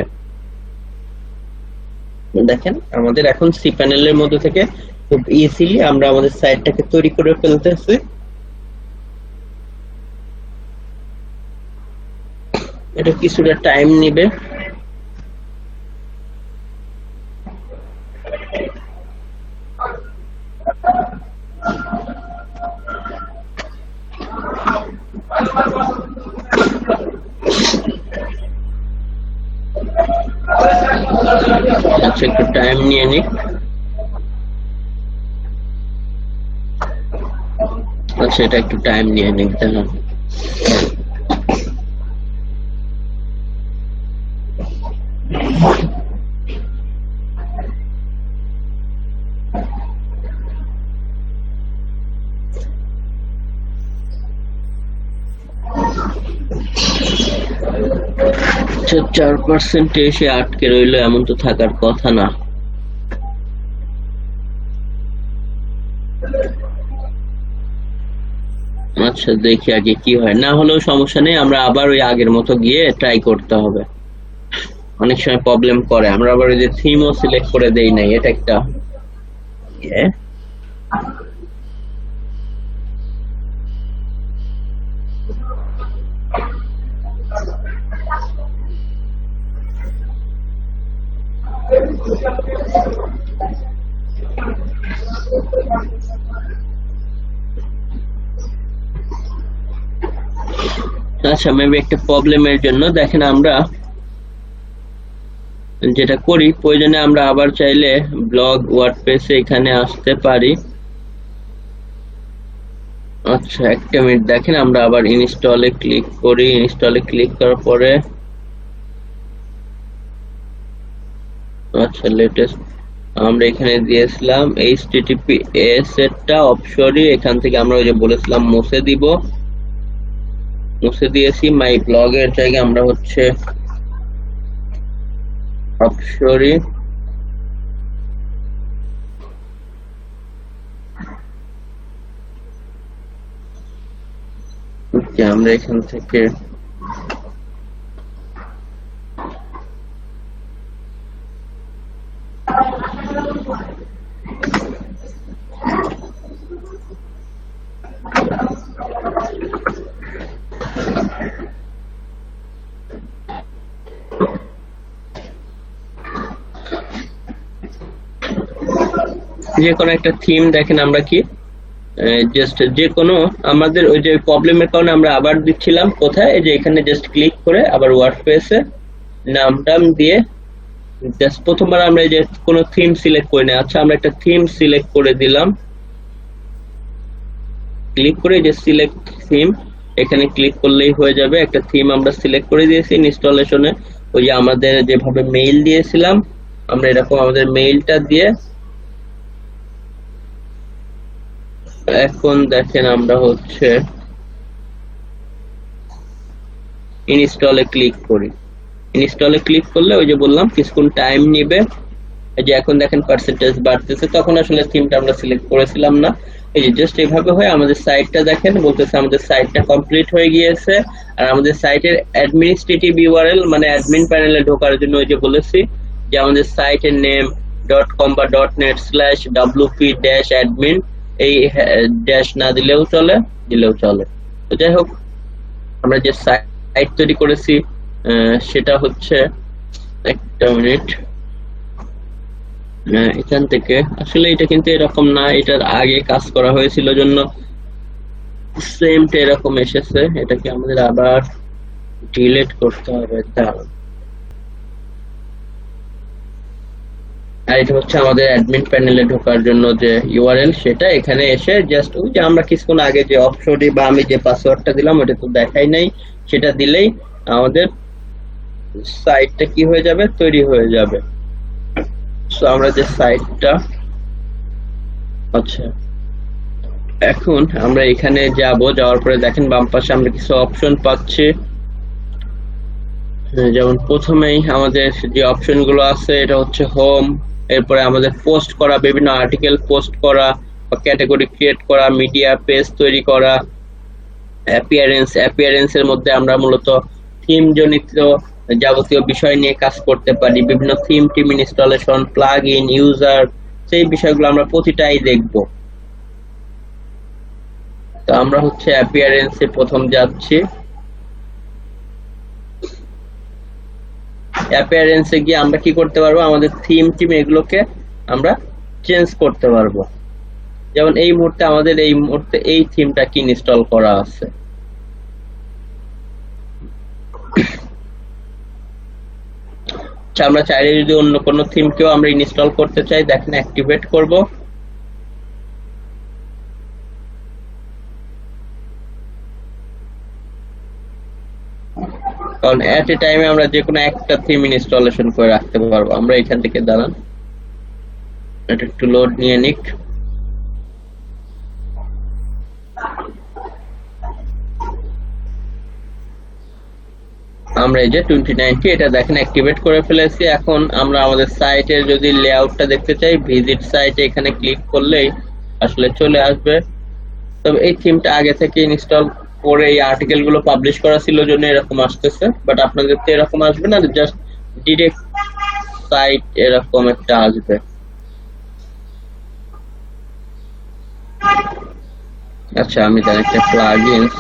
দেখেন আমাদের এখন সি প্যানেলের মধ্যে থেকে খুব ইজিলি আমরা আমাদের সাইটটাকে তৈরি করে ফেলতেছি। এটা কিছুটা টাইম নেবে। আচ্ছা একটু টাইম নিয়ে নি। আচ্ছা এটা একটু টাইম নিয়ে নি, তাহলে আচ্ছা 4% এসে আটকে রইলো, এমন তো থাকার কথা না। আচ্ছা দেখি আগে কি হয়, না হলেও সমস্যা নেই, আমরা আবার ওই আগের মতো গিয়ে ট্রাই করতে হবে। অনেক সময় প্রবলেম করে, আমরা আবার ওই যে থিমও সিলেক্ট করে দেই নাই, এটা একটা আচ্ছা মেবি একটা প্রবলেমের জন্য। দেখেন আমরা যেটা করি, প্রয়োজনে আমরা আবার চাইলে ব্লগ ওয়ার্ডপ্রেসে এখানে আসতে পারি। আচ্ছা একটা মিনিট, দেখেন আমরা আবার ইনস্টলে ক্লিক করি। ইনস্টলে ক্লিক করার পরে আচ্ছা লেটেস্ট আমরা এখানে দিয়েছিলাম HTTPS এরটা অপশরি, এখান থেকে আমরা ওই যে বলেছিলাম মুছে দিব, মুছে দিয়েছি। মাই ব্লগের জায়গায় আমরা হচ্ছে অপশরি আমরা এখান থেকে যে কোনো একটা থিম দেখেন আমরা কি জাস্ট যে কোনো আমাদের ওই যে প্রবলেমের কারণে আমরা আবার দিচ্ছিলাম কোথায়, এই যে এখানে জাস্ট ক্লিক করে আবার ওয়ার্ডপ্রেসে নামটা দিয়ে জাস্ট প্রথমবার আমরা এই যে কোনো থিম সিলেক্ট করি না। আচ্ছা আমরা একটা থিম সিলেক্ট করে দিলাম, ক্লিক করে যে সিলেক্ট থিম এখানে ক্লিক করলেই হয়ে যাবে। একটা থিম আমরা সিলেক্ট করে দিয়েছি ইনস্টলেশনে, ওই যে আমাদের যেভাবে মেইল দিয়েছিলাম আমরা এরকম আমাদের মেইলটা দিয়ে এখন দেখেন আমরা হচ্ছে ইনস্টলে ক্লিক করি। ইনস্টলে ক্লিক করলে ওই যে বললাম কিছুক্ষণ টাইম নেবে। এই যে এখন দেখেন পার্সেন্টেজ বাড়তেছে, তখন আসলে থিমটা আমরা সিলেক্ট করেছিলাম না। এই যে জাস্ট এইভাবে হয় আমাদের সাইটটা দেখেন বলতেছে আমাদের সাইটটা কমপ্লিট হয়ে গিয়েছে। আর আমাদের সাইটের অ্যাডমিনিস্ট্রেটিভ ইউআরএল মানে অ্যাডমিন প্যানেলে ঢোকার জন্য ওই যে বলেছি যে আমাদের সাইটের নেম .com বা .net/wp-admin এই ড্যাশ না দিলেও চলে, দিলেও চলে। তো যাই হোক আমরা যে সাইট তৈরি করেছি সেটা হচ্ছে একটা মিনিট, এখান থেকে আসলে এটা কিন্তু এরকম না, এটার আগে কাজ করা হয়েছিল জন্য সেমটা এরকম এসেছে। এটাকে আমাদের আবার ডিলিট করতে হবে। আর এটা হচ্ছে আমাদের অ্যাডমিন প্যানেলে ঢোকার জন্য যে ইউআরএল, সেটা এখানে এসে জাস্ট ওই যে আমরা কিছুক্ষণ আগে যে অপশনটি বা আমি যে পাসওয়ার্ডটা দিলাম ওটা তো দেখাই নাই, সেটা দিলেই আমাদের সাইটটা কি হয়ে যাবে, তৈরি হয়ে যাবে। সো আমরা যে সাইটটা, আচ্ছা এখন আমরা এখানে যাওয়ার পরে দেখেন বাম পাশে আমরা কিছু অপশন পাচ্ছি। যেমন প্রথমেই আমাদের যে অপশন গুলো আছে এটা হচ্ছে হোম, এরপরে আমাদের পোস্ট করা, বিভিন্ন আর্টিকেল পোস্ট করা বা ক্যাটাগরি ক্রিয়েট করা, মিডিয়া পেজ তৈরি করা, অ্যাপিয়ারেন্স এর মধ্যে আমরা মূলত থিম জনিত যাবতীয় বিষয় নিয়ে কাজ করতে পারি, বিভিন্ন theme team installation, plug in, user, সেই বিষয়গুলো আমরা প্রতিটাই দেখব। তো আমরা হচ্ছে অ্যাপিয়ারেন্সে প্রথম যাচ্ছি। অ্যাপিয়ারেন্সে গিয়ে আমরা কি করতে পারবো, আমাদের থিম এগুলোকে আমরা চেঞ্জ করতে পারবো। যেমন এই মুহূর্তে আমাদের এই থিমটা কি ইনস্টল করা আছে, আমরা চাইলে যদি অন্য কোনো থিমকেও আমরা ইনস্টল করতে চাই, দেখেন অ্যাক্টিভেট করব। কারণ এট এ টাইমে আমরা যে কোনো একটা থিম ইনস্টলেশন করে রাখতে পারবো। আমরা এখান থেকে দাঁড়ান, এটা একটু লোড নিয়ে নিক। আমরা এই যে 2090 এটা দেখেন অ্যাক্টিভেট করে ফেলেছি। এখন আমরা আমাদের সাইটের যদি লেআউটটা দেখতে চাই, ভিজিট সাইটে এখানে ক্লিক করলেই আসলে চলে আসবে। তবে এই থিমটা আগে থেকে ইনস্টল করে এই আর্টিকেল গুলো পাবলিশ করা ছিল জন্য এরকম আসতেছে, বাট আপনাদের তো এরকম আসবে না, জাস্ট ডিরেক্ট সাইট এরকম একটা আসবে। আচ্ছা আমি তার একটা প্লাগইনস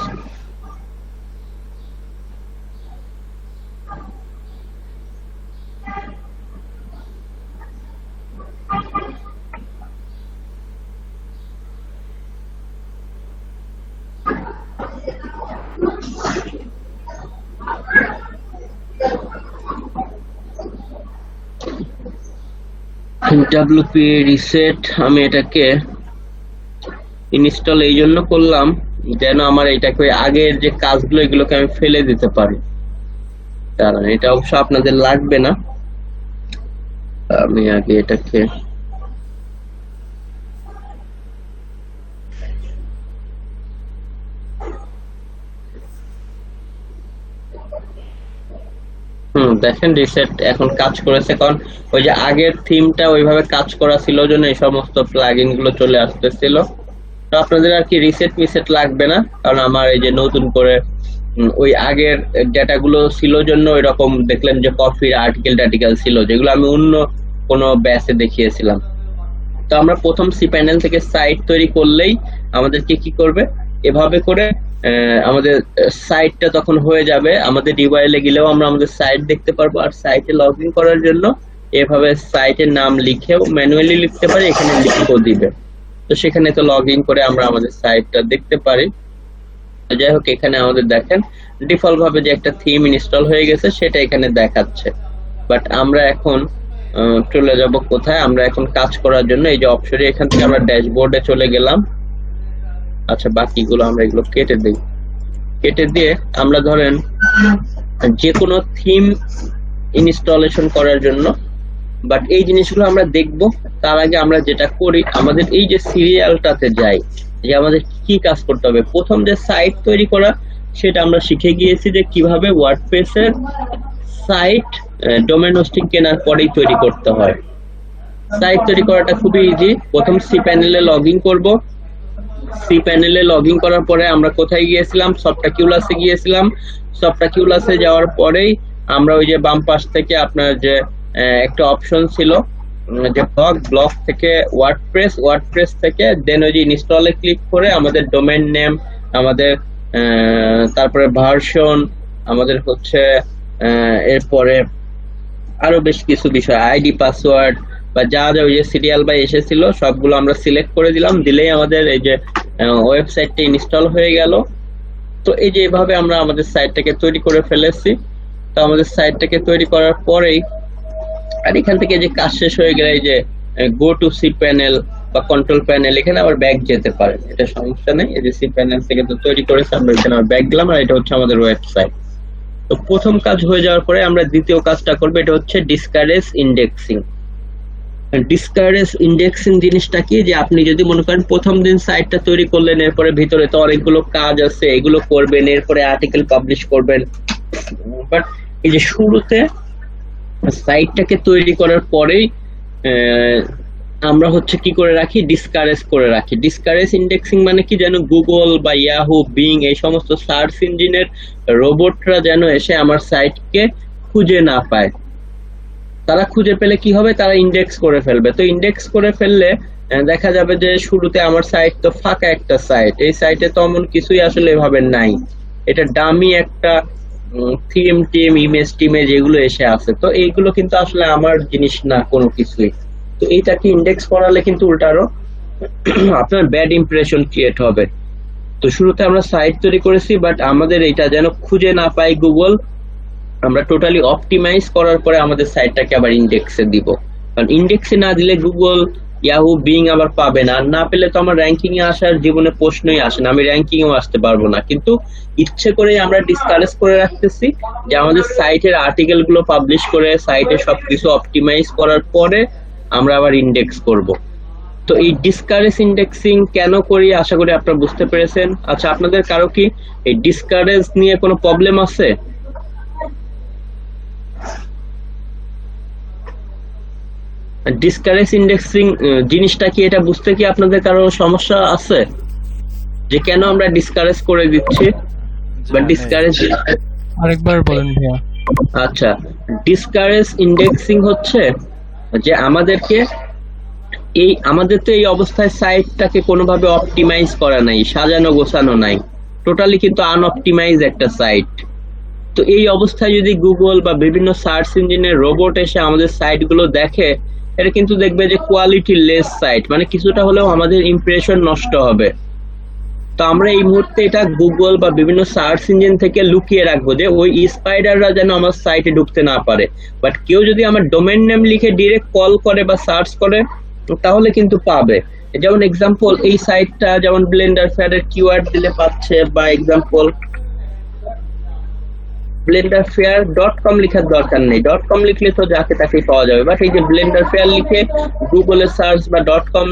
ডব্লিউপি রিসেট, আমি এটাকে ইনস্টল এই জন্য করলাম যেন আমার এটাকে আগের যে কাজগুলো এগুলোকে আমি ফেলে দিতে পারি। কারণ এটা অবশ্য আপনাদের লাগবে না, আমি আগে এটাকে দেখেন রিসেট এখন কাজ করেছে, কারণ ওই যে আগের থিমটা ওইভাবে কাজ করা ছিল জন্য এই সমস্ত প্লাগইন গুলো চলে আসতেছিল। তো আপনাদের আর কি রিসেট লাগবে না, কারণ আমার এই যে নতুন করে ওই আগের ডেটা গুলো ছিল জন্য এরকম দেখলেন যে কপির আর্টিকেল ছিল যেগুলো আমি অন্য কোনো ব্যাচে দেখিয়েছিলাম। তো আমরা প্রথম সি প্যানেল থেকে সাইট তৈরি করলেই আমাদেরকে কি করবে, এভাবে করে আমাদের সাইটটা তখন হয়ে যাবে। আমাদের ইউআরএল এ গেলেও আমরা আমাদের সাইট দেখতে পারবো, আর সাইটে লগ ইন করার জন্য এভাবে সাইটের নাম লিখেও ম্যানুয়ালি লিখতে পারি, এখানে লিখেও দিবে। তো সেখানে তো লগ ইন করে আমরা আমাদের সাইটটা দেখতে পারি। তো যাই হোক, এখানে আমাদের দেখেন ডিফল্ট ভাবে যে একটা থিম ইনস্টল হয়ে গেছে সেটা এখানে দেখাচ্ছে। বাট আমরা এখন চলে যাব কোথায়, আমরা এখন কাজ করার জন্য এই যে অপশনে এখান থেকে আমরা ড্যাশবোর্ডে চলে গেলাম। আচ্ছা, বাকিগুলো আমরা এগুলো কেটে দিই। কেটে দিয়ে আমরা ধরেন যে কোনো থিম ইনস্টলেশন করার জন্য, বাট এই জিনিসগুলো আমরা দেখব তার আগে আমরা যেটা করি, আমাদের এই যে সিরিয়ালটাতে যাই, যে আমাদের কি কাজ করতে হবে। প্রথম যে সাইট তৈরি করা সেটা আমরা শিখে গিয়েছি যে কিভাবে ওয়ার্ডপ্রেসের সাইট ডোমেন হোস্টিং কেনার পরেই তৈরি করতে হয়। সাইট তৈরি করাটা খুবই ইজি। প্রথম সি প্যানেলে লগ ইন করবো। সি প্যানেলে লগ ইন করার পরে আমরা কোথায় গিয়েছিলাম, সফটাকিউলাসে গিয়েছিলাম। সফটাকিউলাসে যাওয়ার পরেই আমরা ওই যে বাম পাশ থেকে আপনার যে একটা অপশন ছিল যে ব্লক থেকে ওয়ার্ডপ্রেস থেকে দেন ওই যে ইনস্টলে ক্লিক করে আমাদের ডোমেন নেম, আমাদের তারপরে ভার্সন, আমাদের হচ্ছে এরপরে আরো বেশ কিছু বিষয়, আইডি, পাসওয়ার্ড বা যা যা ওই যে সিরিয়াল বাই এসেছিল সবগুলো আমরা সিলেক্ট করে দিলাম। দিলেই আমাদের এই যে ওয়েবসাইটটি ইনস্টল হয়ে গেল। তো এই যে এভাবে আমরা আমাদের সাইটটাকে তৈরি করে ফেলেছি। তো আমাদের সাইটটাকে তৈরি করার পরেই আর এখান থেকে যে কাজ শেষ হয়ে গেলে এই যে গো টু সি প্যানেল বা কন্ট্রোল প্যানেল, এখানে আবার ব্যাক যেতে পারেন, এটা সমস্যা নেই। এই যে সি প্যানেল থেকে তো তৈরি করেছে, আমরা এখানে আবার ব্যাক গেলাম, আর এটা হচ্ছে আমাদের ওয়েবসাইট। তো প্রথম কাজ হয়ে যাওয়ার পরে আমরা দ্বিতীয় কাজটা করবো, এটা হচ্ছে ডিসকারেজ ইন্ডেক্সিং। ডিসকারেজ ইন্ডেক্সিং জিনিসটা কি, যে আপনি যদি মনে করেন প্রথম দিন সাইটটা তৈরি করলেন, এরপরে ভিতরে তো অনেকগুলো কাজ আছে, এগুলো করবেন, এরপরে আর্টিকেল পাবলিশ করবেন, বাট এই যে শুরুতে সাইটটাকে তৈরি করার পরেই আমরা হচ্ছে কি করে রাখি, ডিসকারেজ করে রাখি। ডিসকারেজ ইন্ডেক্সিং মানে কি, যেন গুগল বা ইয়াহু, বিং এই সমস্ত সার্চ ইঞ্জিনের রোবটরা যেন এসে আমার সাইটকে খুঁজে না পায়। তারা খুঁজে পেলে কি হবে, তারা ইন্ডেক্স করে ফেলবে। তো ইন্ডেক্স করে ফেললে দেখা যাবে যে শুরুতে আমার সাইট তো ফাঁকা একটা সাইট, এই সাইটে তো এমন কিছুই আসলে এভাবে নাই, এটা ডামি একটা থিম ইমেজ টিমেজ এগুলো এসে আছে। তো এইগুলো কিন্তু আসলে আমার জিনিস না কোনো কিছুই। তো এইটাকে ইন্ডেক্স করালে কিন্তু উল্টা আরো আপনার ব্যাড ইমপ্রেশন ক্রিয়েট হবে। তো শুরুতে আমরা সাইট তৈরি করেছি, বাট আমাদের এটা যেন খুঁজে না পায় গুগল, আমরা টোটালি অপটিমাইজ করার পরে আমাদের সাইটটাকে আবার ইন্ডেক্সে দিব। কারণ ইন্ডেক্সে না দিলে গুগল, ইয়াহু, বিং আবার পাবে না, আর না পেলে তো আমার র্যাঙ্কিং এ আসার জীবনে প্রশ্নই আসে না, আমি র্যাঙ্কিং এও আসতে পারবো না। কিন্তু ইচ্ছে করে আমরা ডিসকারেজ করে রাখতেছি যে আমাদের সাইটের আর্টিকেল গুলো পাবলিশ করে সাইটে সবকিছু অপটিমাইজ করার পরে আমরা আবার ইন্ডেক্স করব। তো এই ডিসকারেজ ইন্ডেক্সিং কেন করি আশা করি আপনারা বুঝতে পেরেছেন। আচ্ছা, আপনাদের কারো কি এই ডিসকারেজ নিয়ে কোনো প্রবলেম আছে? ডিসকারেজ ইন্ডেক্সিং জিনিসটা কি, এটা বুঝতে কি আপনাদের কারো সমস্যা আছে, যে কেন আমরা ডিসকারেজ করে দিচ্ছি বা ডিসকারেজ? আরেকবার বলেন ভাইয়া। আচ্ছা, ডিসকারেজ ইন্ডেক্সিং হচ্ছে যে আমাদেরকে আমাদের তো এই অবস্থায় সাইটটাকে কোনোভাবে অপটিমাইজ করা নাই, সাজানো গোছানো নাই, টোটালি কিন্তু আনঅপটিমাইজ একটা সাইট। তো এই অবস্থায় যদি গুগল বা বিভিন্ন সার্চ ইঞ্জিনের রোবট এসে আমাদের সাইটগুলো দেখে, এটা কিন্তু দেখবে যে কোয়ালিটি লেস সাইট, মানে কিছুটা হলেও আমাদের ইমপ্রেশন নষ্ট হবে। তো আমরা এই মুহূর্তে এটা গুগল বা বিভিন্ন সার্চ ইঞ্জিন থেকে লুকিয়ে রাখবো, যে ওই স্পাইডাররা যেন আমার সাইটে ঢুকতে না পারে। বাট কেউ যদি আমার ডোমেন নেম লিখে ডিরেক্ট কল করে বা সার্চ করে তাহলে কিন্তু পাবে। যেমন এক্সাম্পল, এই সাইটটা যেমন ব্লেন্ডার ফেয়ারের কিওয়ার্ড দিলে পাচ্ছে, বা এক্সাম্পল blenderfair.com লিখার দরকার নেই, .com লিখলে তো যাকে তাকে পাওয়া যাবে। বাট এই যে ব্লেন্ডার ফেয়ার লিখে গুগলে সার্চ বা .com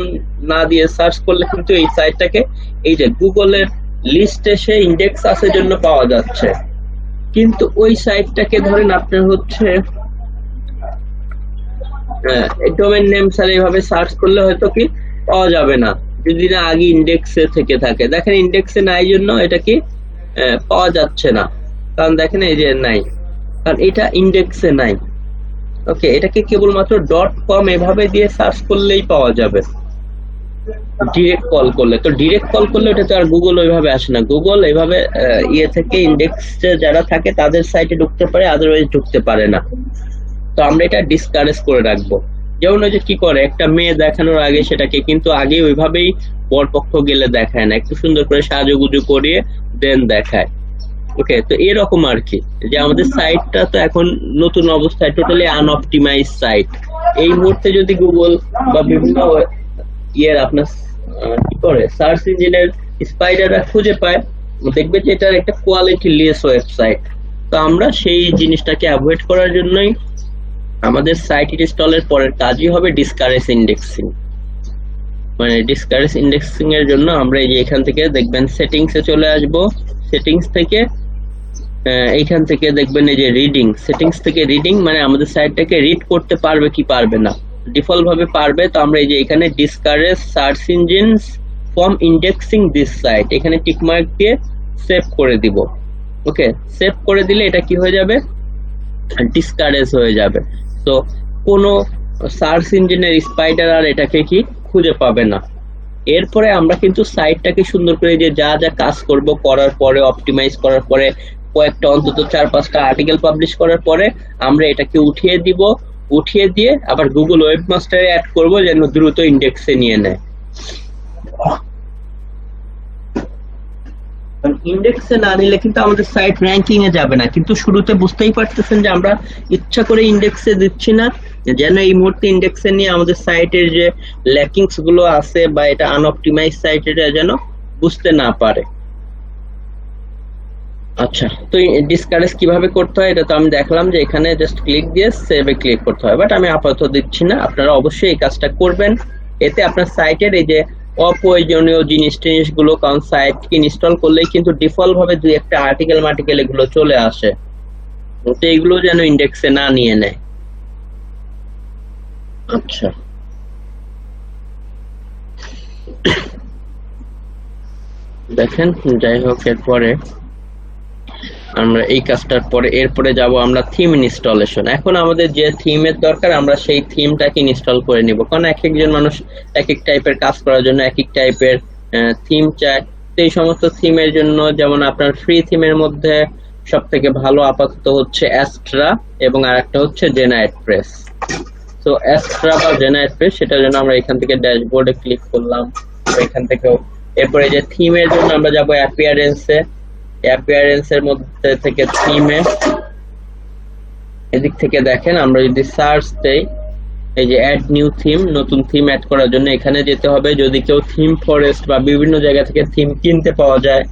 না দিয়ে সার্চ করলে কিন্তু এই সাইটটাকে এই যে গুগলের লিস্টে সে ইন্ডেক্স আছে জন্য পাওয়া যাচ্ছে। কিন্তু ওই সাইটটাকে ধরেন আপনার হচ্ছে ডোমেন নেম স্যার এইভাবে সার্চ করলে হয়তো কি পাওয়া যাবে না, যদি না আগে ইন্ডেক্সে থেকে থাকে। দেখেন ইন্ডেক্সে নাই জন্য এটা কি পাওয়া যাচ্ছে না, কারণ দেখেন এই যে নাই, কারণ এটা ইন্ডেক্সে নাই। ওকে, এটাকে কেবলমাত্র .com এভাবে দিয়ে সার্চ করলেই পাওয়া যাবে ডিরেক্ট কল করলে। তো ডিরেক্ট কল করলে ওটা তো আর গুগল ওইভাবে আসে না, গুগল এইভাবে ইয়ে থেকে ইন্ডেক্সে যারা থাকে তাদের সাইটে ঢুকতে পারে, আদারওয়াইজ ঢুকতে পারে না। তো আমরা এটা ডিসকারেজ করে রাখবো। যেমন ওই যে কি করে, একটা মেয়ে দেখানোর আগে সেটাকে কিন্তু আগে ওইভাবেই বরপক্ষ গেলে দেখায় না, একটু সুন্দর করে সাজুগুজু করিয়ে দেন দেখায়। ওকে, তো এরকম আর কি, যে আমাদের সাইটটা তো এখন নতুন অবস্থায় টোটালি আনঅপটিমাইজ সাইট। এই মুহূর্তে যদি গুগল বা বিভিন্ন ইয়ের আপনার কি করে সার্চ ইঞ্জিনের স্পাইডাররা খুঁজে পায়, দেখবে যে এটার একটা কোয়ালিটি লেস ওয়েবসাইট। তো আমরা সেই জিনিসটাকে অ্যাভয়েড করার জন্যই আমাদের সাইট ইনস্টলের পরের কাজই হবে ডিসকারেজ ইন্ডেক্সিং। মানে ডিসকারেজ ইন্ডেক্সিং এর জন্য আমরা এই যে এখান থেকে দেখবেন সেটিংসে চলে আসব, সেটিংস থেকে এইখান থেকে দেখবেন এই যে রিডিং, সেটিংস থেকে রিডিং মানে আমাদের সাইটটাকে রিড করতে পারবে কি পারবে না। ডিফল্ট ভাবে পারবে, তো আমরা এই যে এখানে discourage search engines from indexing this site এখানে টিক মার্ক দিয়ে সেভ করে দিব। ওকে, সেভ করে দিলে এটা কি হয়ে যাবে, ডিসকারেজ হয়ে যাবে। তো কোনো সার্চ ইঞ্জিনের স্পাইডার আর এটাকে কি খুঁজে পাবে না। এরপরে আমরা কিন্তু সাইটটাকে সুন্দর করে যে যা যা কাজ করব, করার পরে অপটিমাইজ করার পরে কয়েকটা অন্তত 4-5টা আর্টিকেল পাবলিশ করার পরে আমরা এটাকে উঠিয়ে দিব, উঠিয়ে দিয়ে আবার গুগল ওয়েবমাস্টারে অ্যাড করব যেন দ্রুত ইন্ডেক্সে নিয়ে নেয়। ইন্ডেক্সে না নিলে কিন্তু আমাদের সাইট র্যাঙ্কিং এ যাবে না। কিন্তু শুরুতে বুঝতেই পারতেছেন যে আমরা ইচ্ছা করে ইন্ডেক্সে দিচ্ছি না, যেন এই মুহূর্তে ইন্ডেক্সে নিয়ে আমাদের সাইটের যে ল্যাকিংস গুলো আছে বা এটা আনঅপটিমাইজ সাইট এটা যেন বুঝতে না পারে। আচ্ছা, তো ডিসকারেজ কিভাবে করতে হয় এটা তো আমি দেখলাম যে এখানে জাস্ট ক্লিক দিয়ে সেভে ক্লিক করতে হয়, বাট আমি আপাতত দিচ্ছি না। আপনারা অবশ্যই এই কাজটা করবেন, এতে আপনার সাইটের এই যে অপ্রয়োজনীয় জিনিসগুলো, কারণ সাইট ইনস্টল করলেই কিন্তু ডিফল্ট ভাবে 2-1টা আর্টিকেল এগুলো চলে আসে, তো এগুলো যেন ইন্ডেক্সে না নিয়ে নেয়। আচ্ছা, দেখেন যাই হোক, এরপরে আমরা এই কাজটার পরে এরপরে যাব আমরা থিম ইনস্টলেশন। এখন আমাদের যে থিমের দরকার আমরা সেই থিমটাকে ইনস্টল করে নিব, কারণ এক একজন মানুষ এক এক টাইপের কাজ করার জন্য এক এক টাইপের থিম চায়। তো এই সমস্ত থিমের জন্য যেমন আপনার ফ্রি থিমের মধ্যে সব থেকে ভালো আপাতত হচ্ছে অ্যাস্ট্রা এবং আরেকটা হচ্ছে জেনারেট প্রেস। তো অ্যাস্ট্রা বা জেনারেট প্রেস, সেটার জন্য আমরা এখান থেকে ড্যাশবোর্ডে ক্লিক করলাম, এখান থেকেও এরপরে যে থিমের জন্য আমরা যাব অ্যাপিয়ারেন্সে, অ্যাপিয়ারেন্সের মধ্যে থেকে থিমে, এদিক থেকে দেখেন আমরা যদি সার্চ দেই এই যে অ্যাড নিউ থিম, নতুন থিম অ্যাড করার জন্য এখানে যেতে হবে। যদি কেউ থিম ফরেস্ট বা বিভিন্ন জায়গা থেকে থিম কিনতে পাওয়া যায়,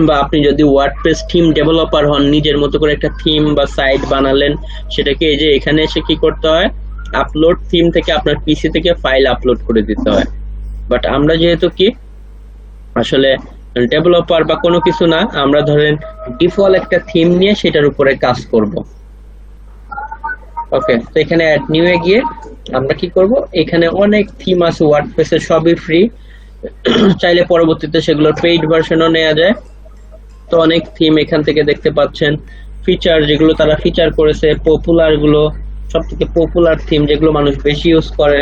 বা আপনি যদি ওয়ার্ডপ্রেস থিম ডেভেলপার হন, নিজের মতো করে একটা থিম বা সাইট বানালেন, সেটাকে এই যে এখানে এসে কি করতে হয়, আপলোড থিম থেকে আপনার পিসি থেকে ফাইল আপলোড করে দিতে হয়। বাট আমরা যেহেতু কি আসলে ডেভেলপার বা কোনো কিছু না, আমরা ধরেন ডিফল্ট একটা থিম নিয়ে সেটার উপরে কাজ করব। ওকে, তো এখানে অ্যাড নিউ এ গিয়ে আমরা কি করব, এখানে অনেক থিম আছে ওয়ার্ডপ্রেসের, সবই ফ্রি, চাইলে পরবর্তীতে সেগুলোর পেইড ভার্সনও নেওয়া যায়। তো অনেক থিম এখান থেকে দেখতে পাচ্ছেন, ফিচার যেগুলো তারা ফিচার করেছে, পপুলার গুলো, সব থেকে পপুলার থিম যেগুলো মানুষ বেশি ইউজ করে,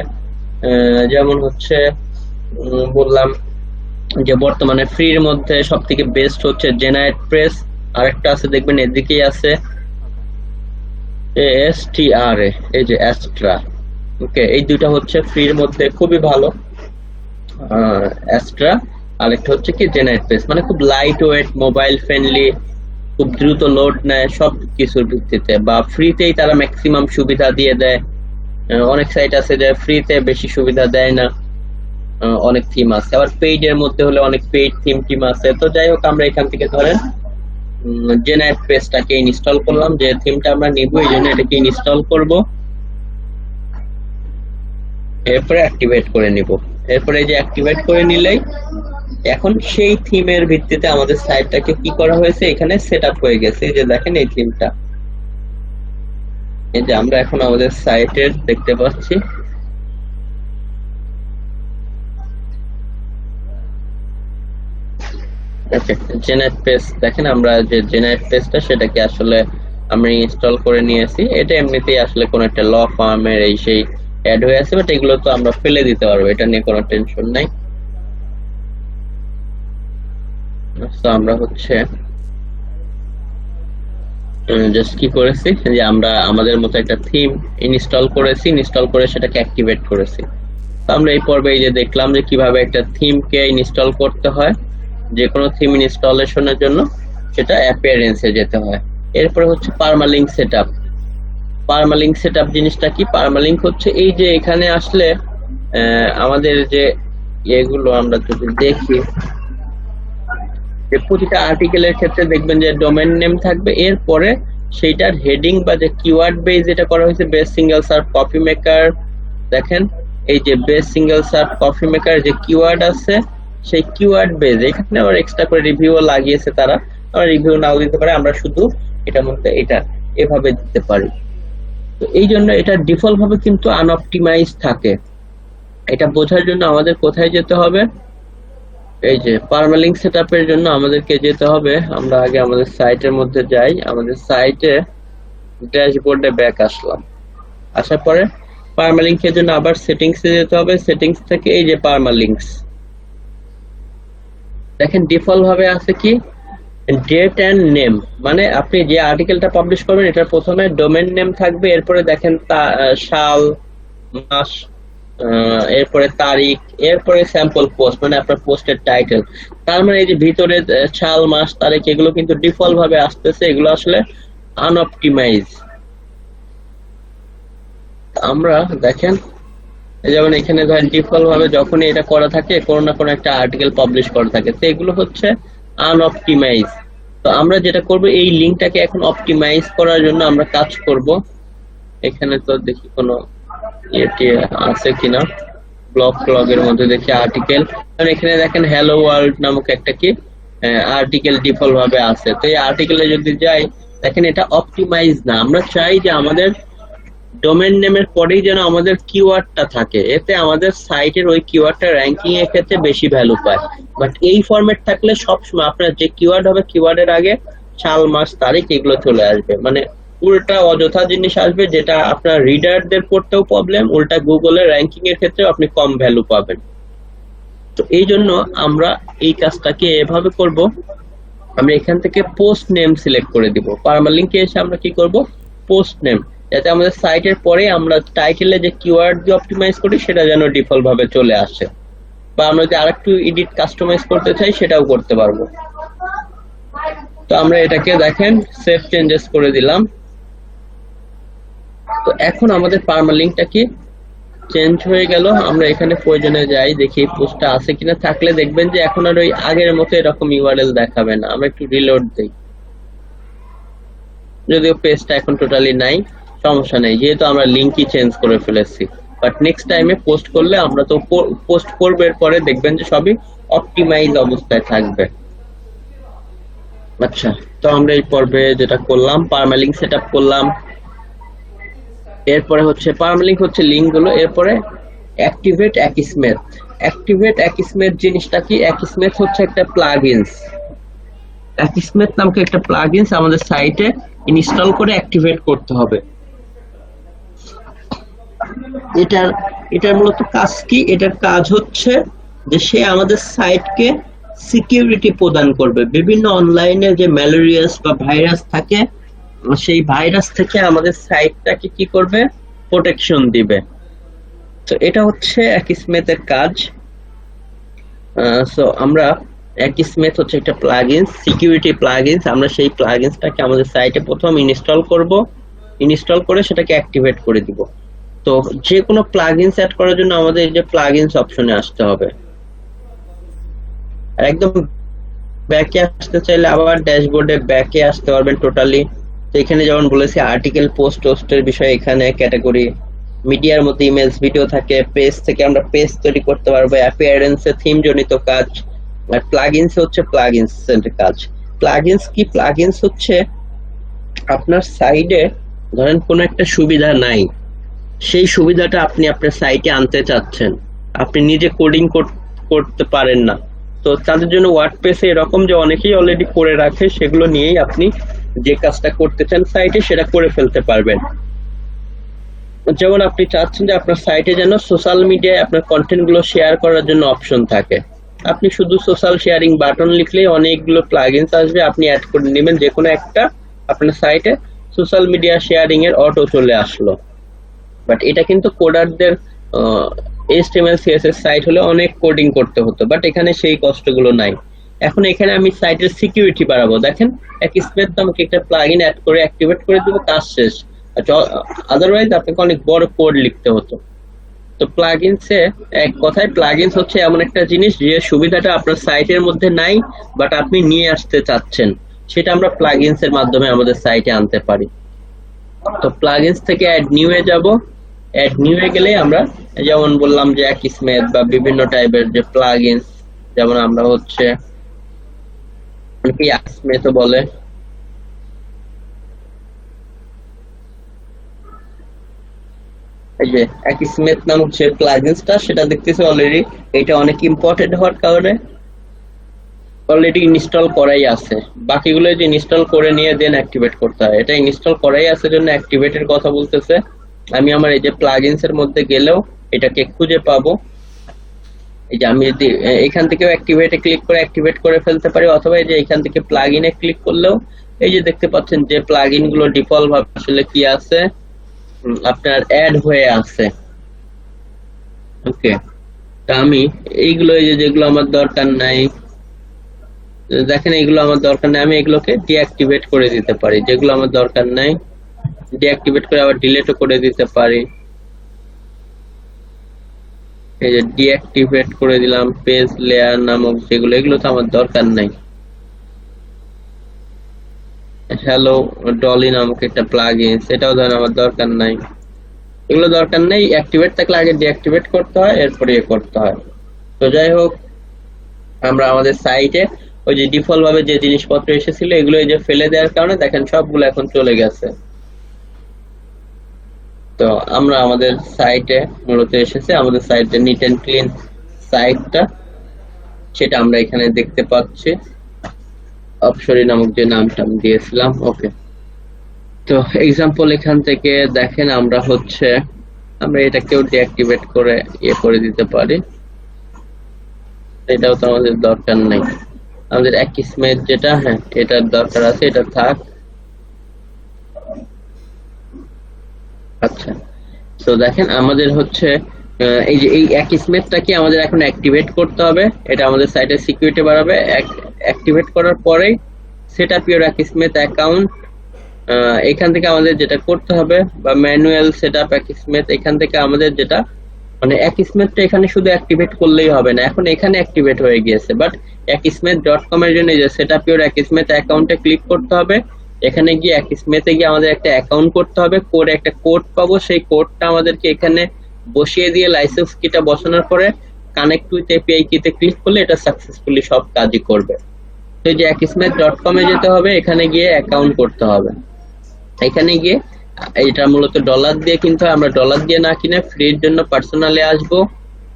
যেমন হচ্ছে বললাম যে বর্তমানে ফ্রির মধ্যে সব থেকে বেস্ট হচ্ছে জেনারেট প্রেস, আরেকটা আছে দেখবেন এদিকেই আছে ASTRA, এই যে অ্যাস্ট্রা। ওকে, এই দুইটা হচ্ছে ফ্রির মধ্যে খুবই ভালো, অ্যাস্ট্রা, আরেকটা হচ্ছে কি জেনারেট প্রেস। মানে খুব লাইট ওয়েট, মোবাইল ফ্রেন্ডলি, খুব দ্রুত লোড নেয় সব কিছুর ভিত্তিতে, বা ফ্রিতেই তারা ম্যাক্সিমাম সুবিধা দিয়ে দেয়। অনেক সাইট আছে যে ফ্রিতে বেশি সুবিধা দেয় না, অনেক থিম আছে, আবার পেইড এর মধ্যে হলে অনেক পেইড থিম আছে। তো যাই হোক, আমরা এখান থেকে ধরেন জেনারেট প্রেসটাকে ইনস্টল করলাম, যে থিমটা আমরা নিব এই জন্য এটাকে ইনস্টল করব, এরপরে অ্যাক্টিভেট করে নিব। এরপরে এই যে অ্যাক্টিভেট করে নিলেই এখন সেই থিমের ভিত্তিতে আমাদের সাইটটাকে কি করা হয়েছে, এখানে সেটআপ হয়ে গেছে। এই যে দেখেন এই থিমটা, এই যে আমরা এখন আমাদের সাইটের দেখতে পাচ্ছি। ওকে, জেনারেট পেজ দেখেন, আমরা যে জেনারেট পেজটা সেটাকে আসলে আমরা ইনস্টল করে নিয়েছি। এটা এমনিতেই আসলে কোন একটা ল ফার্মের এই সেই অ্যাড হয়ে আছে, বাট এগুলো তো আমরা ফেলে দিতে পারবো, এটা নিয়ে কোনো টেনশন নাই। তো আমরা হচ্ছে জাস্ট কি করেছি যে আমরা আমাদের মতো একটা থিম ইনস্টল করেছি, ইনস্টল করে সেটাকে অ্যাক্টিভেট করেছি। তো আমরা এই পর্বে এই যে দেখলাম যে কিভাবে একটা থিমকে ইনস্টল করতে হয়। যে কোনো থিম ইনস্টলেশনের জন্য সেটা অ্যাপিয়ারেন্সে যেতে হয়। এরপরে হচ্ছে পারমালিঙ্ক সেটআপ। পারমালিঙ্ক সেটআপ জিনিসটা কি? পারমালিঙ্ক হচ্ছে এই যে এখানে আসলে আমাদের যে এগুলো আমরা যদি দেখি যে প্রতিটা আর্টিকেলের ক্ষেত্রে দেখবেন যে ডোমেন নেম থাকবে, এরপরে সেইটার হেডিং বা যে কিওয়ার্ড বেস যেটা করা হয়েছে, base single search copy maker. দেখেন এই যে base single search copy maker যে কিওয়ার্ড আছে সেই কিওয়ার্ড বেস, এখানে আবার এক্সট্রা করে রিভিউও লাগিয়েছে তারা। আমরা রিভিউ নাও দিতে পারে, আমরা শুধু এটার মধ্যে এটা এভাবে দিতে পারি। তো এই জন্য এটা ডিফল্ট ভাবে কিন্তু আনঅপটিমাইজ থাকে। এটা বোঝার জন্য আমাদের কোথায় যেতে হবে? এই যে পারমালিঙ্ক সেটআপের জন্য আমাদেরকে যেতে হবে, আমরা আগে আমাদের সাইটের মধ্যে যাই। আমাদের সাইটে ড্যাশবোর্ডে ব্যাক আসলাম, আসার পরে পারমালিঙ্কের জন্য আবার সেটিংসে যেতে হবে। সেটিংস থেকে এই যে পারমালিঙ্কস, দেখেন ডিফল্ট ভাবে আছে কি ডেট এন্ড নেম, মানে আপনি যে আর্টিকেলটা পাবলিশ করবেন এটার প্রথমে ডোমেন নেম থাকবে, এরপরে দেখেন সাল, মাস, এরপরে তারিখ, এরপরে স্যাম্পল পোস্ট মানে আপনার পোস্টের টাইটেল। তার মানে এই যে ভিতরে সাল, মাস, তারিখ এগুলো কিন্তু ডিফল্ট ভাবে আসতেছে, এগুলো আসলে আনঅপটিমাইজ। আমরা দেখেন যেমন এখানে ধরেন ডিফল্ট ভাবে যখনই এটা করা থাকে কোনো না কোনো একটা আর্টিকেল পাবলিশ করা থাকে, তো এগুলো হচ্ছে আনঅপটিমাইজ। তো আমরা যেটা করব এই লিংকটাকে এখন অপটিমাইজ করার জন্য আমরা কাজ করব। এখানে তো দেখি কোনো ইয়েটি আছে কিনা, ব্লগের মধ্যে দেখি আর্টিকেল, কারণ এখানে দেখেন হ্যালো ওয়ার্ল্ড নামক একটা কি আর্টিকেল ডিফল্ট ভাবে আছে। তো এই আর্টিকেলে যদি যাই দেখেন এটা অপটিমাইজ না। আমরা চাই যে আমাদের ডোমেন নেমের পরেই যেন আমাদের কিওয়ার্ডটা থাকে, এতে আমাদের সাইটের ওই কিওয়ার্ডটা র্যাঙ্কিং এর ক্ষেত্রে বেশি ভ্যালু পায়। বাট এই ফরম্যাট থাকলে সবসময় আপনার যে কিওয়ার্ড হবে কিওয়ার্ডের আগে সাল, মাস, তারিখ এগুলো চলে আসবে, মানে উল্টা অযথা জিনিস আসবে, যেটা আপনার রিডারদের পড়তেও প্রবলেম, উল্টা গুগলের র্যাঙ্কিং এর ক্ষেত্রে আপনি কম ভ্যালু পাবেন। তো এই জন্য আমরা এই কাজটাকে এভাবে করব, আমরা এখান থেকে পোস্ট নেম সিলেক্ট করে দিব। পারমালিঙ্কে এসে আমরা কি করব, পোস্ট নেম, যাতে আমাদের সাইটের পরে আমরা টাইটেলে যে কিওয়ার্ড দিয়ে অপটিমাইজ করি সেটা যেন ডিফল্ট ভাবে চলে আসে, বা আমরা যদি আরেকটু এডিট কাস্টমাইজ করতে চাই সেটাও করতে পারবো। তো আমরা এটাকে দেখেন সেভ চেঞ্জেস করে দিলাম। তো এখন আমাদের পারমালিঙ্কটা কি চেঞ্জ হয়ে গেল। আমরা এখানে প্রয়োজনে যাই, দেখি পোস্টটা আছে কিনা, থাকলে দেখবেন যে এখন আর ওই আগের মতো এরকম ইউআরএল দেখাবে না। আমরা একটু রিলোড দেই, যদিও পেজটা এখন টোটালি নাই, সমস্যা নেই, যেহেতু আমরা লিংকই চেঞ্জ করে ফেলেছি। বাট নেক্সট টাইমে পোস্ট করলে আমরা তো পোস্ট করব, এর পরে দেখবেন যে সবই অপটিমাইজ অবস্থায় থাকবে। আচ্ছা, তো আমরা এই পর্বে যেটা করলাম পারমালিঙ্ক সেটআপ করলাম, এরপরে হচ্ছে পারমালিঙ্ক হচ্ছে লিংক গুলো, এরপরে অ্যাক্টিভেট অ্যাকিসমেথ। অ্যাক্টিভেট অ্যাকিসমেথ জিনিসটা কি? অ্যাকিসমেথ হচ্ছে একটা প্লাগইনস, অ্যাকিসমেথ নামক একটা প্লাগইনস আমাদের সাইটে ইনস্টল করে অ্যাক্টিভেট করতে হবে। এটার মূলত কাজ কি? এটার কাজ হচ্ছে যে সে আমাদের সাইটকে সিকিউরিটি প্রদান করবে। বিভিন্ন অনলাইনে যে ম্যালেরিয়াস বা ভাইরাস থাকে সেই ভাইরাস থেকে আমাদের সাইটটাকে কি করবে, প্রোটেকশন দিবে। তো এটা হচ্ছে অ্যাকিসমেথের কাজ। সো আমরা অ্যাকিসমেথ হচ্ছে একটা প্লাগইনস, সিকিউরিটি প্লাগইনস। আমরা সেই প্লাগইনসটাকে আমাদের সাইটে প্রথম ইনস্টল করব, ইনস্টল করে সেটাকে অ্যাক্টিভেট করে দিব। তো যে কোনো প্লাগইনস অ্যাড করার জন্য আমাদের এই যে প্লাগইনস অপশনে আসতে হবে, আর একদম ব্যাকে আসতে চাইলে আবার ড্যাশবোর্ডে ব্যাকে আসতে পারবেন টোটালি। তো এখানে যেমন বলেছি আর্টিকেল, পোস্ট, টোস্টের বিষয়ে এখানে ক্যাটাগরি, মিডিয়ার মধ্যে ইমেজ, ভিডিও থাকে, পেজ থেকে আমরা পেজ তৈরি করতে পারবো, অ্যাপিয়ারেন্সে থিম জনিত কাজ, আর প্লাগইনস হচ্ছে প্লাগইনস এর কাজ। প্লাগইনস কি? প্লাগইনস হচ্ছে আপনার সাইডে ধরেন কোনো একটা সুবিধা নাই, সেই সুবিধাটা আপনি আপনার সাইটে আনতে চাচ্ছেন, আপনি নিজে কোডিং করতে পারেন না, তো তাদের জন্য ওয়ার্ডপ্রেসে এরকম যে অনেকেই অলরেডি করে রাখে, সেগুলো নিয়েই আপনি যে কাজটা করতে চান সাইটে সেটা করে ফেলতে পারবেন। যেমন আপনি চাচ্ছেন যে আপনার সাইটে যেন সোশ্যাল মিডিয়ায় আপনার কন্টেন্ট গুলো শেয়ার করার জন্য অপশন থাকে, আপনি শুধু সোশ্যাল শেয়ারিং বাটন লিখলেই অনেকগুলো প্লাগইনস আসবে, আপনি অ্যাড করে নেবেন যে কোনো একটা, আপনার সাইটে সোশ্যাল মিডিয়া শেয়ারিং এর অটো চলে আসলো। বাট এটা কিন্তু কোডারদের HTML CSS সাইট হলে অনেক কোডিং করতে হতো, বাট এখানে সেই কষ্টগুলো নাই। এখন এখানে আমি সাইটের সিকিউরিটি বাড়াবো। দেখেন Akismet নামক একটা প্লাগইন অ্যাড করে অ্যাক্টিভেট করে দিব, কাজ শেষ। আদারওয়াইজ আপনাকে অনেক বড় কোড লিখতে হতো। তো প্লাগইনসে এক কথায় প্লাগইনস হচ্ছে এমন একটা জিনিস যে সুবিধাটা আপনার সাইটের মধ্যে নাই বাট আপনি নিয়ে আসতে চাচ্ছেন, সেটা আমরা প্লাগইনস এর মাধ্যমে আমাদের সাইটে আনতে পারি। তো প্লাগইনস থেকে অ্যাড নিউ এ যাব। অ্যাড নিউ এ গেলে আমরা যেমন বললাম যে Akismet বা বিভিন্ন টাইপের যে প্লাগইনস, যেমন আমরা হচ্ছে Akismet ও বলে, এই যে Akismet নামক যে প্লাগইনসটা সেটা দেখতেছি অলরেডি এটা অনেক ইম্পর্টেন্ট হওয়ার কারণে অলরেডি ইনস্টল করাই আছে। বাকিগুলো যে ইনস্টল করে নিয়ে দেন অ্যাক্টিভেট করতে হয়, এটা ইনস্টল করাই আছে জন্য অ্যাক্টিভেটের কথা বলতেছে। আমি আমার এই যে প্লাগইনস এর মধ্যে গেলেও এটাকে খুঁজে পাবো। এই যে আমি যদি এখান থেকেও অ্যাক্টিভেটে ক্লিক করে অ্যাক্টিভেট করে ফেলতে পারি, অথবা এই যে এখান থেকে প্লাগইনে ক্লিক করলেও এই যে দেখতে পাচ্ছেন যে প্লাগইন গুলো ডিফল্ট ভাবে আসলে কি আছে আপনার অ্যাড হয়ে আছে। ওকে, তা আমি এইগুলো এই যে যেগুলো আমার দরকার নাই, দেখেন এগুলো আমার দরকার নাই, আমি এগুলোকে ডিঅ্যাক্টিভেট করে দিতে পারি। যেগুলো আমার দরকার নাই ডিঅ্যাক্টিভেট করে আবার ডিলিটও করে দিতে পারি। এই যে ডিঅ্যাক্টিভেট করে দিলাম পেজ লেয়ার নামক যেগুলো, এগুলো তো আমার দরকার নাই। হ্যালো ডলি নামক একটা প্লাগইন, সেটাও ধরেন আমার দরকার নাই। এগুলো দরকার নেই, অ্যাক্টিভেট থাকলে আগে ডিঅ্যাক্টিভেট করতে হয়, এরপরে করতে হয়। তো যাই হোক, আমরা আমাদের সাইটে ওই যে ডিফল্ট ভাবে যে জিনিসপত্র এসেছিল এগুলো এই যে ফেলে দেওয়ার কারণে দেখেন সবগুলো এখন চলে গেছে। তো আমরা আমাদের সাইটে মূলত এসেছে, আমাদের সাইটে নিট এন্ড ক্লিন সাইটটা, সেটা আমরা এখানে দেখতে পাচ্ছি। অপসরি নামক যে নামটা আমি দিয়েছিলাম। ওকে, তো এক্সাম্পল এখান থেকে দেখেন আমরা হচ্ছে আমরা এটাকেও ডিঅ্যাক্টিভেট করে করে দিতে পারি, এটাও তো আমাদের দরকার নেই। আমাদের Akismet যেটা, হ্যাঁ এটার দরকার আছে, এটা থাক। আচ্ছা, তো দেখেন আমাদের হচ্ছে এই যে এই Akismetটাকে আমাদের এখন অ্যাক্টিভেট করতে হবে। এটা আমাদের সাইটের সিকিউরিটি বাড়াবে। অ্যাক্টিভেট করার পরেই set up your Akismet account, এখান থেকে আমাদের যেটা করতে হবে, বা ম্যানুয়াল সেট আপ Akismet, এখান থেকে আমাদের যেটা মানে Akismetটা এখানে শুধু অ্যাক্টিভেট করলেই হবে না, এখন এখানে অ্যাক্টিভেট হয়ে গিয়েছে, বাট Akismet.com এর জন্য যে সেট আপ ইউর Akismet অ্যাকাউন্টে ক্লিক করতে হবে। এখানে গিয়ে Akismet-এ গিয়ে আমাদের একটা অ্যাকাউন্ট করতে হবে, করে একটা কোড পাবো, সেই কোডটা আমাদেরকে এখানে বসিয়ে দিয়ে লাইসেন্স কিটা বসানোর পরে কানেক্ট উইথ এপিআই কিতে ক্লিক করলে এটা সাকসেসফুলি সব কাজই করবে। তো এই যে Akismet.com এ যেতে হবে, এখানে গিয়ে অ্যাকাউন্ট করতে হবে। এখানে গিয়ে এটা মূলত ডলার দিয়ে কিনতে হয়, আমরা ডলার দিয়ে না কিনে ফ্রির জন্য পার্সোনালে আসবো,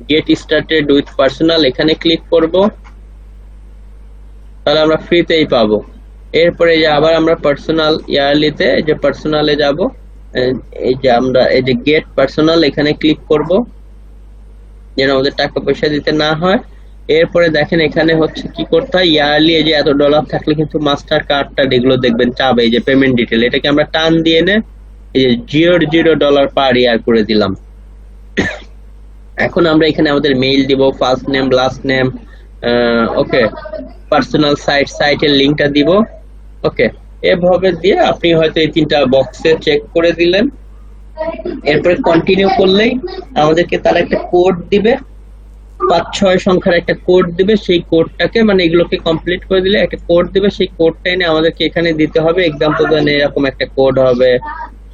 গেট স্টার্টেড উইথ পার্সোনাল এখানে ক্লিক করব, তাহলে আমরা ফ্রিতেই পাবো। এরপরে যে আবার আমরা পার্সোনাল ইয়ারলিতে যে পার্সোনালে যাব, এই যে আমরা এই যে গেট পার্সোনাল এখানে ক্লিক করব যেন আমাদের টাকা পয়সা দিতে না হয়। এরপরে দেখেন এখানে হচ্ছে কি করতে হয়, ইয়ারলি এই যে এত ডলার থাকলে কিন্তু মাস্টার কার্ডটা এগুলো দেখবেন চাবে, এই যে পেমেন্ট ডিটেল, এটাকে আমরা টান দিয়ে নে এই যে $0 পার ইয়ার করে দিলাম। এখন আমরা এখানে আমাদের মেইল দিব, ফার্স্ট নেম লাস্ট নেম, ওকে, পার্সোনাল সাইটের লিংকটা দিব। ওকে, এভাবে দিয়ে আপনি হয়তো এই তিনটা বক্সে চেক করে দিলেন। এরপরে কন্টিনিউ করলেই আমাদেরকে তারা একটা কোড দিবে, 5-6 সংখ্যার একটা কোড দিবে, সেই কোডটাকে মানে এগুলোকে কমপ্লিট করে দিলে একটা কোড দিবে, সেই কোডটা এনে আমাদেরকে এখানে দিতে হবে। এক্সাম্পল দেন এরকম একটা কোড হবে,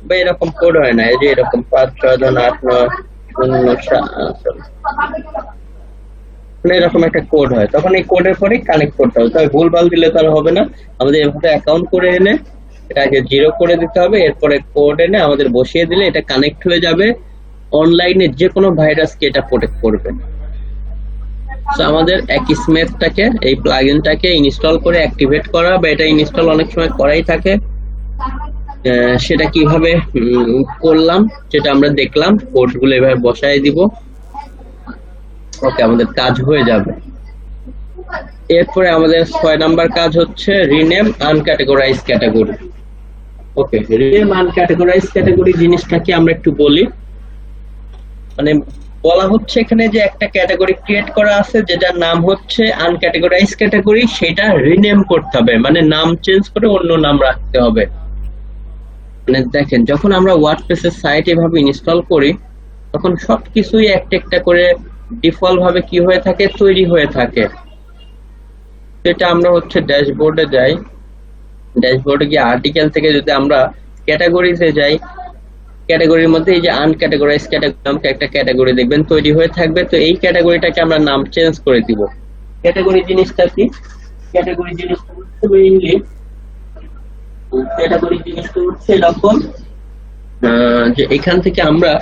বা এরকম কোড হয় না, এই যে এরকম 5-6-8-9-0 এরকম একটা কোড হয়, তখন এই কোডের পরে কানেক্ট করতে হবে। তবে ভুলভাল দিলে তার হবে না, আমাদের এভাবে অ্যাকাউন্ট করে এনে এটাকে 0 করে দিতে হবে, এরপরে কোড এনে আমাদের বসিয়ে দিলে এটা কানেক্ট হয়ে যাবে, অনলাইনে যে কোনো ভাইরাসকে এটা প্রোটেক্ট করবে। তো আমাদের Akismet-টাকে এই প্লাগইনটাকে ইনস্টল করে অ্যাক্টিভেট করা, বা এটা ইনস্টল অনেক সময় করাই থাকে, সেটা কিভাবে করলাম সেটা আমরা দেখলাম, কোডগুলো এভাবে বসায় দিব। ওকে, আমাদের কাজ হয়ে যাবে। এরপরে আমাদের 6 নাম্বার কাজ হচ্ছে রিনেম আনক্যাটেগরাইজ ক্যাটাগরি। ওকে, রিনেম আনক্যাটাগরাইজ ক্যাটাগরি জিনিসটা কি আমরা একটু বলি। মানে বলা হচ্ছে এখানে যে একটা ক্যাটাগরি ক্রিয়েট করা আছে যেটার নাম হচ্ছে আনক্যাটাগরাইজ ক্যাটাগরি, সেটা রিনেম করতে হবে, মানে নাম চেঞ্জ করে অন্য নাম রাখতে হবে। মানে দেখেন, যখন আমরা ওয়ার্ডপ্রেসের সাইট এভাবে ইনস্টল করি তখন সবকিছুই একটা একটা করে ডিফল্ট ভাবে কি হয়ে থাকে, তৈরি হয়ে থাকে। সেটা আমরা হচ্ছে ড্যাশবোর্ডে যাই, ড্যাশবোর্ডে গিয়ে আর্টিকেল থেকে যদি আমরা ক্যাটাগরিতে যাই, ক্যাটাগরির মধ্যে এই যে আনক্যাটাগরাইজ ক্যাটাগরি নামক একটা ক্যাটাগরি দেখবেন তৈরি হয়ে থাকবে। তো এই ক্যাটাগরিটাকে আমরা নাম চেঞ্জ করে দিব। ক্যাটাগরি জিনিসটা কি? ক্যাটাগরি জিনিসটা হচ্ছে মেইনলি, ক্যাটাগরি জিনিসটা হচ্ছে এরকম যে এখান থেকে আমরা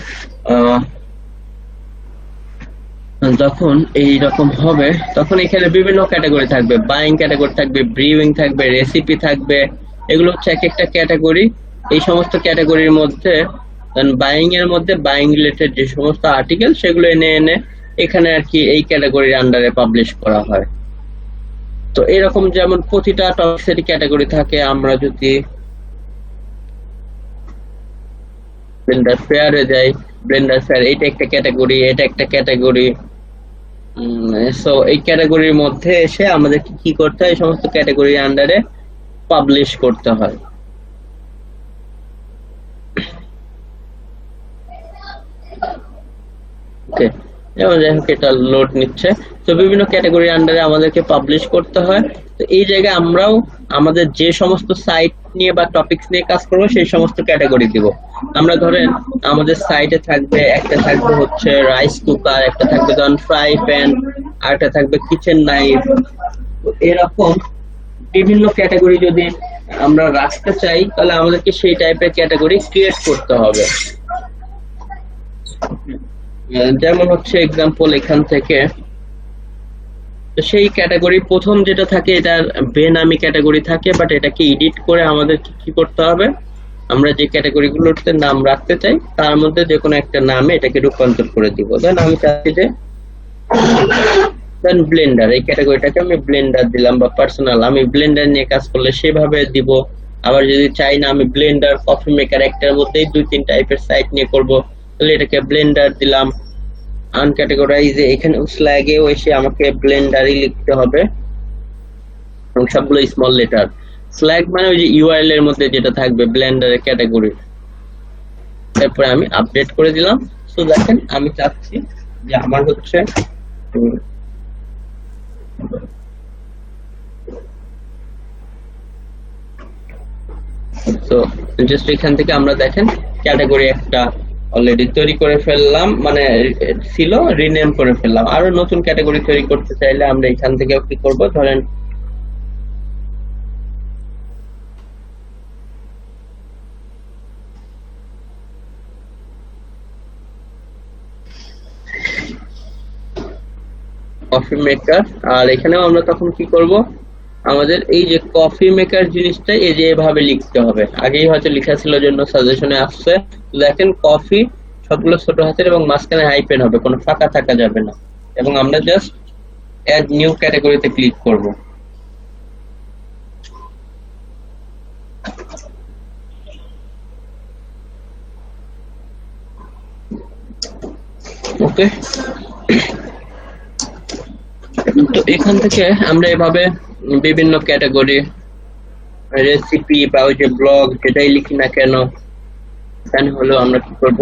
যখন এইরকম হবে তখন এখানে বিভিন্ন ক্যাটাগরি থাকবে, বাইং ক্যাটাগরি থাকবে, ব্রিউইং থাকবে, রেসিপি থাকবে। এগুলো হচ্ছে এক একটা ক্যাটাগরি। এই সমস্ত ক্যাটাগরির মধ্যে বাইং এর মধ্যে বাইং রিলেটেড যে সমস্ত আর্টিকেল সেগুলো এনে এনে এখানে আর কি এই ক্যাটাগরির আন্ডারে পাবলিশ করা হয়। তো এরকম যেমন প্রতিটা টপিক্সের ক্যাটাগরি থাকে। আমরা যদি ব্লেন্ডার ফেয়ারে যাই, ব্লেন্ডার ফেয়ার এটা একটা ক্যাটাগরি, এটা একটা ক্যাটাগরি। সো এই ক্যাটাগরির মধ্যে এসে আমাদের কি করতে হয়, এই সমস্ত ক্যাটাগরির আন্ডারে পাবলিশ করতে হয়। ওকে, যেমন যাই হোক এটা লোড নিচ্ছে। তো বিভিন্ন ক্যাটাগরির আন্ডারে আমাদেরকে পাবলিশ করতে হয়। তো এই জায়গায় আমরাও আমাদের যে সমস্ত সাইট নিয়ে বা টপিকস নিয়ে কাজ করবো সেই সমস্ত ক্যাটাগরি দিব। আমরা ধরেন আমাদের সাইটে থাকবে, একটা থাকবে হচ্ছে রাইস কুকার, একটা থাকবে ধরেন ফ্রাই প্যান, আর একটা থাকবে কিচেন নাইফ। এরকম বিভিন্ন ক্যাটাগরি যদি আমরা রাখতে চাই তাহলে আমাদেরকে সেই টাইপের ক্যাটাগরি ক্রিয়েট করতে হবে। যেমন হচ্ছে এক্সাম্পল এখান থেকে, সেই ক্যাটাগরি প্রথম যেটা থাকে এটার বেনামি ক্যাটাগরি থাকে, বাট এটাকে এডিট করে আমাদের কি করতে হবে, আমরা যে ক্যাটাগরিগুলোতে নাম রাখতে চাই তার মধ্যে যে কোনো একটা নামে এটাকে রূপান্তর করে দিব। দেন আমি চাচ্ছি যে দেন ব্লেন্ডার, এই ক্যাটাগরিটাকে আমি ব্লেন্ডার দিলাম, বা পার্সোনাল আমি ব্লেন্ডার নিয়ে কাজ করলে সেভাবে দিব। আবার যদি চাই না আমি ব্লেন্ডার, কফি মেকার একটার মধ্যেই 2-3 টাইপের সাইট নিয়ে করব, তাহলে এটাকে ব্লেন্ডার দিলাম। আনক্যাটাগরাইজে এখানে স্ল্যাগেও এসে আমাকে ব্লেন্ডারই লিখতে হবে এবং সবগুলো স্মল লেটার। স্ল্যাগ মানে ওই যে ইউআরএল এর মধ্যে যেটা থাকবে ব্লেন্ডারের ক্যাটাগরি। তারপরে আমি আপডেট করে দিলাম। সো দেখেন আমি চাচ্ছি যে আমার হচ্ছে তো জাস্ট এখান থেকে আমরা দেখেন ক্যাটাগরি একটা অলরেডি তৈরি করে ফেললাম, মানে ছিল রিনেম করে ফেললাম। আরো নতুন ক্যাটাগরি তৈরি করতে চাইলে আমরা এখান থেকেও কি করব, ধরেন কফি মেকার, আর এখানেও আমরা তখন কি করব, আমাদের এই যে কফি মেকার জিনিসটা এই যে এভাবে লিখতে হবে। আগেই হয়তো লেখা ছিল জন্য সাজেশনে আসছে। দেখেন কফি সবগুলো ছোট হাতের এবং মাঝখানে হাইপেন হবে, কোনো ফাঁকা থাকা যাবে না। এবং আমরা জাস্ট অ্যাড নিউ ক্যাটাগরিতে ক্লিক করব। ওকে, তো এখান থেকে আমরা এভাবে বিভিন্ন ক্যাটাগরি, রেসিপি বা ওই যে ব্লগ যেটাই লিখি না কেন, এখানে হলো আমরা কি করব,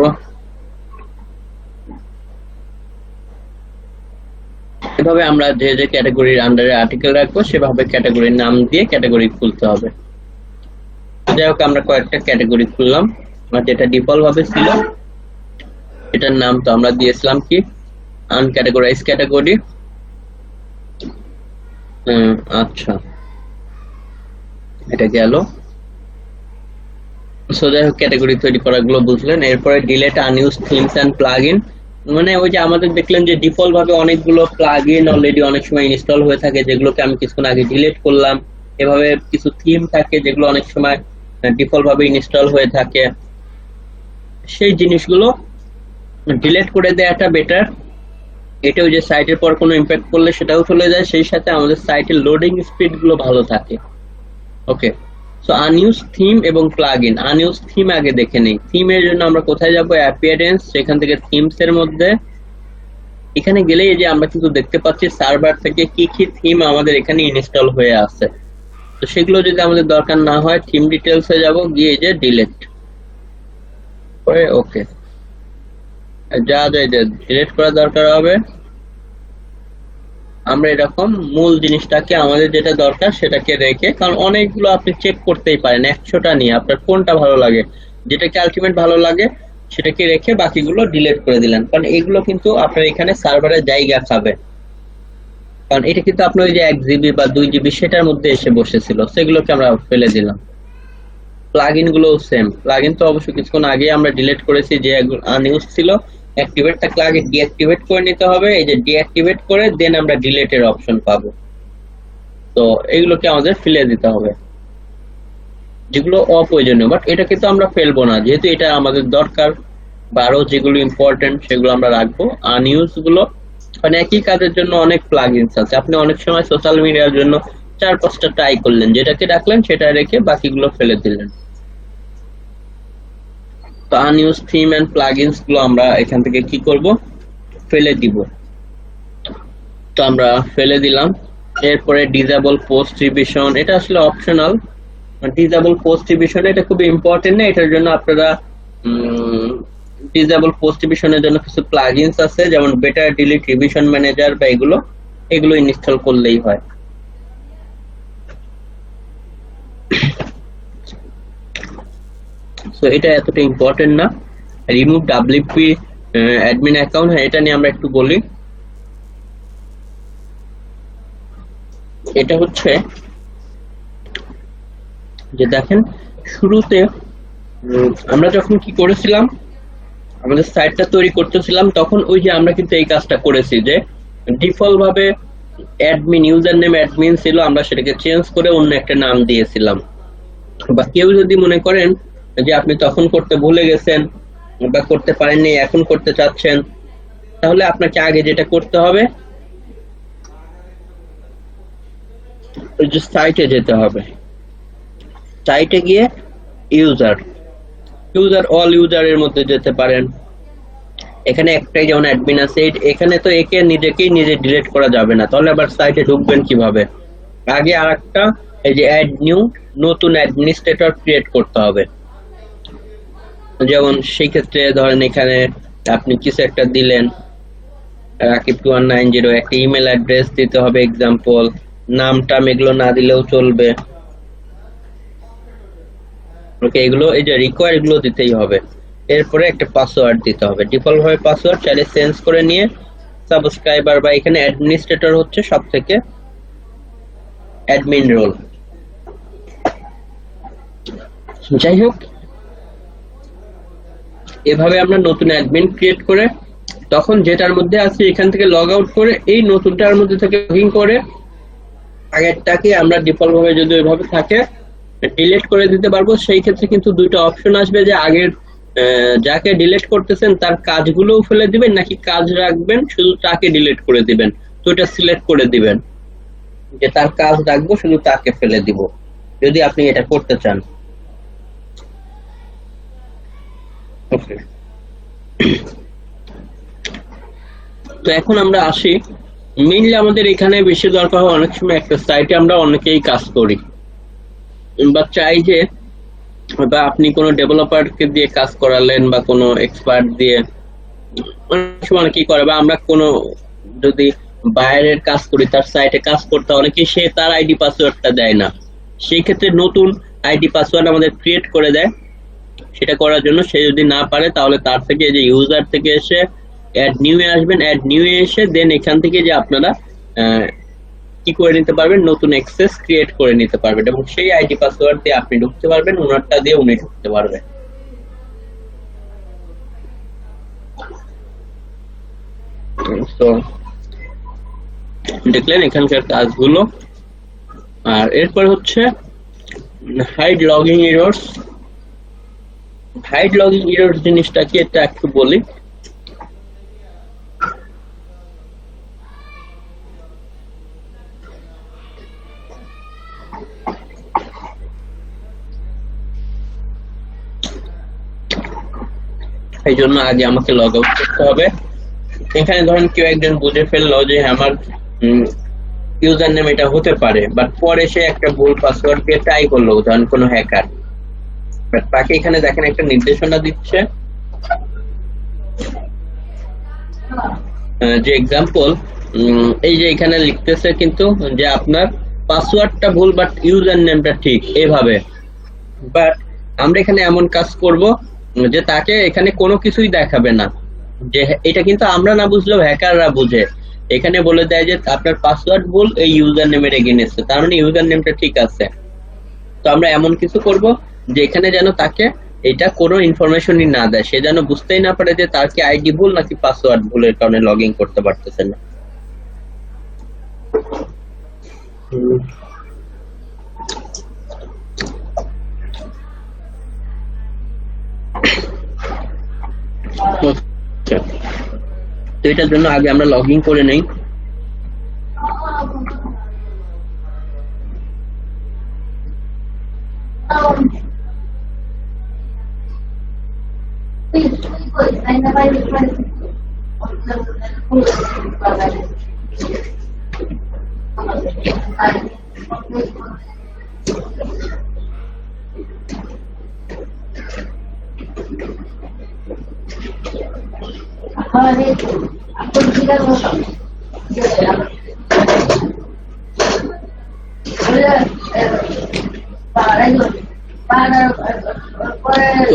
এভাবে আমরা যে যে ক্যাটাগরির আন্ডারে আর্টিকেল রাখবো সেভাবে ক্যাটাগরির নাম দিয়ে ক্যাটাগরি খুলতে হবে। যাই হোক আমরা কয়েকটা ক্যাটাগরি খুললাম, আর যেটা ডিফল্ট ভাবে ছিল এটার নাম তো আমরা দিয়েছিলাম কি আনক্যাটাগরাইজ ক্যাটাগরি। আচ্ছা, এটা গেল। সো যাই হোক ক্যাটাগরি তৈরি করাগুলো বুঝলেন। এরপরে delete unused themes and plugin, মানে ওই যে আমাদের দেখলেন যে ডিফল্ট ভাবে অনেকগুলো প্লাগইন অলরেডি অনেক সময় ইনস্টল হয়ে থাকে যেগুলোকে আমি কিছুক্ষণ আগে ডিলিট করলাম। এভাবে কিছু থিম থাকে যেগুলো অনেক সময় ডিফল্ট ভাবে ইনস্টল হয়ে থাকে, সেই জিনিসগুলো ডিলিট করে দেওয়াটা বেটার। এটা ওই যে সাইটের পর কোনো ইমপ্যাক্ট করলে সেটাও চলে যায়, সেই সাথে আমাদের সাইটের লোডিং স্পিড গুলো ভালো থাকে। ওকে, সো আনইউজ থিম এবং প্লাগইন। আনইউজ থিম আগে দেখে নেই। থিমের জন্য আমরা কোথায় যাব? অ্যাপিয়ারেন্স, সেখান থেকে থিমস এর মধ্যে এখানে গেলে এই যে আমরা কিন্তু দেখতে পাচ্ছি সার্ভার থেকে কি কি থিম আমাদের এখানে ইনস্টল হয়ে আছে। তো সেগুলো যদি আমাদের দরকার না হয় থিম ডিটেলস এ যাব, গিয়ে এই যে ডিলিট করে ওকে, যা যা ডিলিট করা দরকার হবে আমরা এরকম মূল জিনিসটাকে আমাদের যেটা দরকার সেটাকে রেখে, কারণ অনেকগুলো আপনি চেক করতেই পারেন 100টা নিয়ে আপনার কোনটা ভালো লাগে, যেটাকে আলটিমেট ভালো লাগে সেটাকে রেখে বাকিগুলো ডিলিট করে দিলেন, কারণ এগুলো কিন্তু আপনার এখানে সার্ভারে জায়গা খাবে। কারণ এটা কিন্তু আপনার ওই যে 1 জিবি বা 2 জিবি সেটার মধ্যে এসে বসেছিল, সেগুলোকে আমরা ফেলে দিলাম। প্লাগইন গুলো সেম, প্লাগইন তো অবশ্যই কিছুক্ষণ আগে আমরা ডিলিট করেছি, যে আনইউজ ছিল অ্যাক্টিভেট থাকলে আগে ডিঅ্যাক্টিভেট করে নিতে হবে। এই যে ডিঅ্যাক্টিভেট করে দেন আমরা ডিলিটের অপশন পাবো। তো এগুলোকে আমাদের ফেলে দিতে হবে যেগুলো অপ্রয়োজনীয়, বাট এটা কিন্তু আমরা ফেলবো না যেহেতু এটা আমাদের দরকার। বা আরো যেগুলো ইম্পর্টেন্ট সেগুলো আমরা রাখবো। আনইউজ গুলো মানে একই কাজের জন্য অনেক প্লাগইনস আছে, আপনি অনেক সময় সোশ্যাল মিডিয়ার জন্য 4-5টা ট্রাই করলেন, যেটাকে রাখলেন সেটা রেখে বাকিগুলো ফেলে দিলেন। তো আনইউজ থিম এন্ড প্লাগইনস গুলো আমরা এখান থেকে কি করব? ফেলে দিব। তো আমরা ফেলে দিলাম। এরপরে ডিসেবল পোস্ট রিভিশন, এটা আসলে অপশনাল। ডিসেবল পোস্ট রিভিশন এটা খুব ইম্পর্টেন্ট না, এটার জন্য আপনারা ডিসেবল পোস্ট রিভিশনের জন্য কিছু প্লাগইনস আছে, যেমন বেটার ডিলিট রিভিশন ম্যানেজার বা এগুলো ইনস্টল করলেই হয়। সো এটা এতটা ইম্পর্টেন্ট না। রিমুভ ডাব্লিউপি অ্যাডমিন অ্যাকাউন্ট, এটা নিয়ে আমরা একটু বলি। এটা হচ্ছে যে দেখেন শুরুতে আমরা যখন কি করেছিলাম, আমাদের সাইটটা তৈরি করতেছিলাম, তখন ওই যে আমরা কিন্তু এই কাজটা করেছি যে ডিফল্ট ভাবে অ্যাডমিন ইউজার নেম অ্যাডমিন ছিল, আমরা সেটাকে চেঞ্জ করে অন্য একটা নাম দিয়েছিলাম। বা কেউ যদি মনে করেন যে আপনি তখন করতে ভুলে গেছেন বা করতে পারেননি, এখন করতে চাচ্ছেন, তাহলে আপনাকে আগে যেটা করতে হবে ওই যে সাইটে যেতে হবে। সাইটে গিয়ে ইউজার অল ইউজারের মধ্যে যেতে পারেন। এখানে একটাই যেমন অ্যাডমিন আছে, এখানে তো একে নিজেকেই নিজে ডিলিট করা যাবে না, তাহলে আবার সাইটে ঢুকবেন কিভাবে? আগে আরেকটা এই যে অ্যাড নিউ, নতুন অ্যাডমিনিস্ট্রেটর ক্রিয়েট করতে হবে। যেমন সেই ক্ষেত্রে ধরেন এখানে আপনি কিছু একটা দিলেন, রাকিব2190, একটা ইমেল অ্যাড্রেস দিতে হবে, এক্সাম্পল নামটা এগুলো না দিলেও চলবে। ওকে, এগুলো এই যে রিকোয়ার এগুলো দিতেই হবে। এরপরে একটা পাসওয়ার্ড দিতে হবে, ডিফল্ট ভাবে পাসওয়ার্ড চাইলে চেঞ্জ করে নিয়ে সাবস্ক্রাইবার বা এখানে অ্যাডমিনিস্ট্রেটর হচ্ছে সব থেকে অ্যাডমিন রোল। যাই হোক, এভাবে আমরা নতুন অ্যাডমিন ক্রিয়েট করে তখন যেটার মধ্যে আছে এখান থেকে লগ আউট করে এই নতুনটার মধ্যে থেকে লগইন করে আগেরটাকে আমরা ডিফল্ট ভাবে যদি ওইভাবে থাকে ডিলিট করে দিতে পারবো। সেই ক্ষেত্রে কিন্তু দুইটা অপশন আসবে যে আগের যাকে ডিলিট করতেছেন তার কাজগুলোও ফেলে দিবেন নাকি কাজ রাখবেন শুধু তাকে ডিলিট করে দিবেন। তো এটা সিলেক্ট করে দিবেন যে তার কাজ রাখবো শুধু তাকে ফেলে দিব যদি আপনি এটা করতে চান। ওকে, তো এখন আমরা আসি মেইনলি আমাদের এখানে বেশি দরকার হয় অনেক সময় একটা সাইটে আমরা অনেকেই কাজ করি বা চাই যে, বা আপনি কোনো ডেভেলপারকে দিয়ে কাজ করালেন বা কোনো এক্সপার্ট দিয়ে, অনেক সময় কি করে, বা আমরা কোনো যদি বাইরের কাজ করি তার সাইটে কাজ করতে অনেকেই সে তার আইডি পাসওয়ার্ডটা দেয় না, সেই ক্ষেত্রে নতুন আইডি পাসওয়ার্ড আমাদের ক্রিয়েট করে দেয়। সেটা করার জন্য সে যদি না পারে তাহলে তার থেকে যে ইউজার থেকে এসে অ্যাড নিউ এ আসবেন, অ্যাড নিউ এ এসে দেন এখান থেকে যে আপনারা কি করে নিতে পারবেন, নতুন অ্যাক্সেস ক্রিয়েট করে নিতে পারবেন এবং সেই আইডি পাসওয়ার্ড দিয়ে আপনি ঢুকতে পারবেন, ওনারটা দিয়ে উনি ঢুকতে পারবেন। তো দেখলেন এখানকার কাজগুলো। আর এরপর হচ্ছে hide login errors. Hide login errors জিনিসটা কি এটা একটু বলি। এই জন্য আগে আমাকে লগ আউট করতে হবে। এখানে ধরেন কেউ একজন বুঝে ফেললো যে আমার ইউজার নেম এটা হতে পারে, বাট পরে সে একটা ভুল পাসওয়ার্ড দিয়ে ট্রাই করলো, ধরেন কোনো হ্যাকার, বাট তাকে এখানে দেখেন একটা নির্দেশনা দিচ্ছে যে এক্সাম্পল, এই যে এখানে লিখতেছে কিন্তু যে আপনার পাসওয়ার্ডটা ভুল বাট ইউজার নেমটা ঠিক, এভাবে। বাট আমরা এখানে এমন কাজ করব যে তাকে এখানে কোনো কিছুই দেখাবে না, যে এটা কিন্তু আমরা না বুঝলেও হ্যাকাররা বুঝে। এখানে বলে দেয় যে আপনার পাসওয়ার্ড ভুল এই ইউজার নেমের এগেইনস্টে, তার মানে ইউজার নেমটা ঠিক আছে। তো আমরা এমন কিছু করব যে এখানে যেন তাকে এটা কোনো ইনফরমেশনই না দেয়, সে যেন বুঝতেই না পারে যে তার কি আইডি ভুল নাকি পাসওয়ার্ড ভুলের কারণে লগ ইন করতে পারতেছে না। তো এটার জন্য আগে আমরা লগ ইন করে নেই।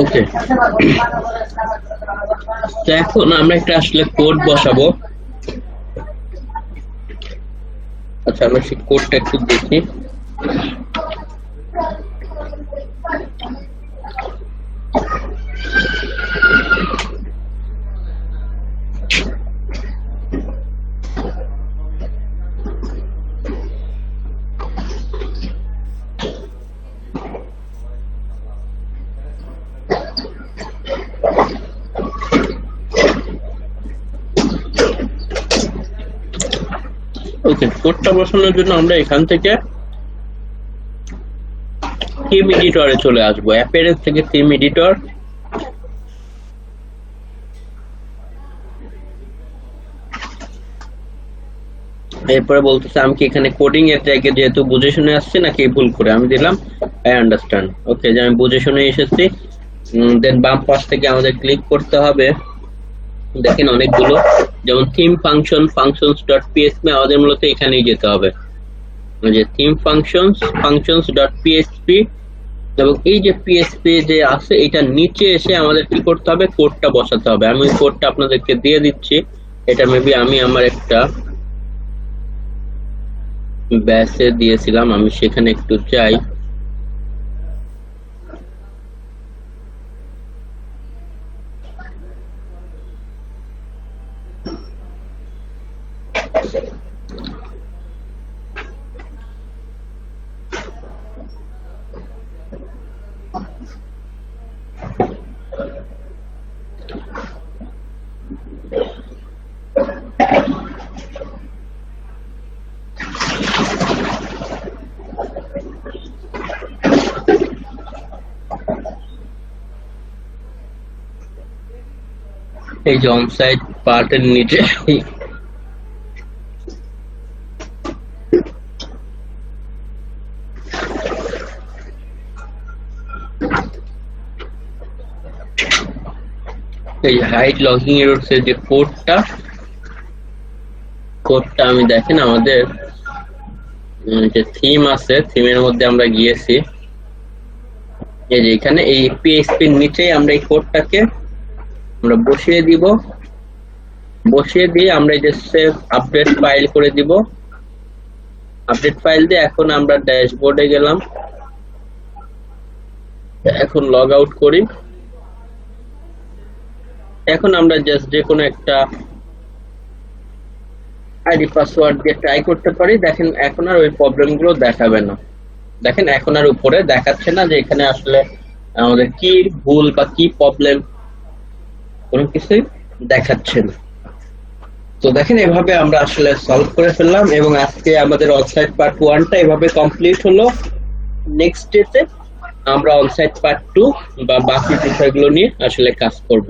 ওকে, তো এখন আমরা একটা আসলে কোড বসাবো। আচ্ছা, আমরা সেই কোডটা একটু দেখি। ওকে, কোডটা বসানোর জন্য আমরা এখান থেকে থিম এডিটরে চলে আসবো, অ্যাপিয়ারেন্স থেকে থিম এডিটর। এরপরে বলতেছে আমি কি এখানে কোডিং এর জায়গায় যেহেতু বুঝে শুনে আসছি নাকি ভুল করে, আমি দিলাম আই আন্ডারস্ট্যান্ড। ওকে, যে আমি বুঝে শুনে এসেছি। দেন বাম পাশ থেকে আমাদের ক্লিক করতে হবে, দেখেন অনেকগুলো, যেমন theme function, functions dot PSP, আমাদের মূলত এখানেই যেতে হবে, যে theme functions, functions dot PSP, এবং এই যে পিএসপি যে আছে এটা নিচে এসে আমাদের কি করতে হবে, কোডটা বসাতে হবে। আমি কোডটা আপনাদেরকে দিয়ে দিচ্ছি, এটা মেবি আমি আমার একটা ব্যাসে দিয়েছিলাম, আমি সেখানে একটু চাই। এই যে অনসাইট পার্টের নিচে এই হাইড লগিং এররস এর যে কোডটা আমি দেখেন আমাদের যে থিম আছে, থিমের মধ্যে আমরা গিয়েছি, এই যে এখানে এই পিএইচপি এর নিচে আমরা এই কোডটাকে আমরা বসিয়ে দিব, বসিয়ে দিয়ে আমরা এই যে সেভ আপডেট ফাইল করে দিব। আপডেট ফাইল দিয়ে এখন আমরা ড্যাশবোর্ডে গেলাম, এখন লগ আউট করি। এখন আমরা জাস্ট যে কোনো একটা আইডি পাসওয়ার্ড দিয়ে ট্রাই করতে পারি। দেখেন এখন আর ওই প্রবলেমগুলো দেখাবে না, দেখেন এখন আর উপরে দেখাচ্ছে না যে এখানে আসলে আমাদের কি ভুল বা কি প্রবলেম, কোনো কিছুই দেখাচ্ছে না। তো দেখেন এভাবে আমরা আসলে সলভ করে ফেললাম, এবং আজকে আমাদের অনসাইট পার্ট 1টা এভাবে কমপ্লিট হলো। নেক্সট ডেতে আমরা অনসাইট পার্ট 2 বা বাকি বিষয়গুলো নিয়ে আসলে কাজ করব।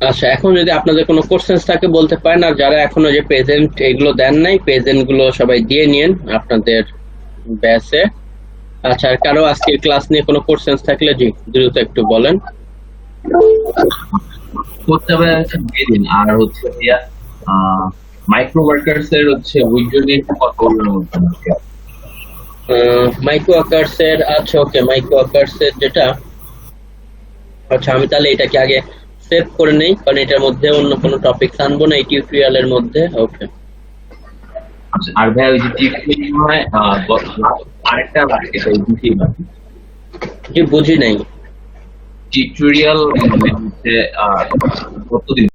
আচ্ছা, এখন যদি আপনাদের কোনো কোশ্চেন্স থাকে বলতে পারেন, আর যারা এখনো যে প্রেজেন্ট এগুলো দেন নাই, প্রেজেন্ট গুলো সবাই দিয়ে নিন আপনাদের ব্যাচে। আচ্ছা, আর কারো আজকের ক্লাস নিয়ে কোনো কোশ্চেন্স থাকলে জি দ্রুত একটু বলেন। করতে হবে দিয়ে দিন। আর হচ্ছে মাইক্রো ওয়ার্কার্স এর হচ্ছে উইজুয়ালি কত বলবেন মধ্যে মাইক্রো আকার্স এর, আচ্ছা ওকে, মাইক্রো আকার্স এর যেটা, আচ্ছা আমি তাহলে এটাকে আগে সেভ করে নেই, কারণ এটার মধ্যে অন্য কোনো টপিক আনবো না এই টিউটোরিয়ালের মধ্যে। ওকে, আচ্ছা। আর ভাই ওই যে টিউটোরিয়াল হয় আরেকটা বাকি এটা দুটি বাকি জি বুঝি নাই। টিউটোরিয়াল হচ্ছে কতদিন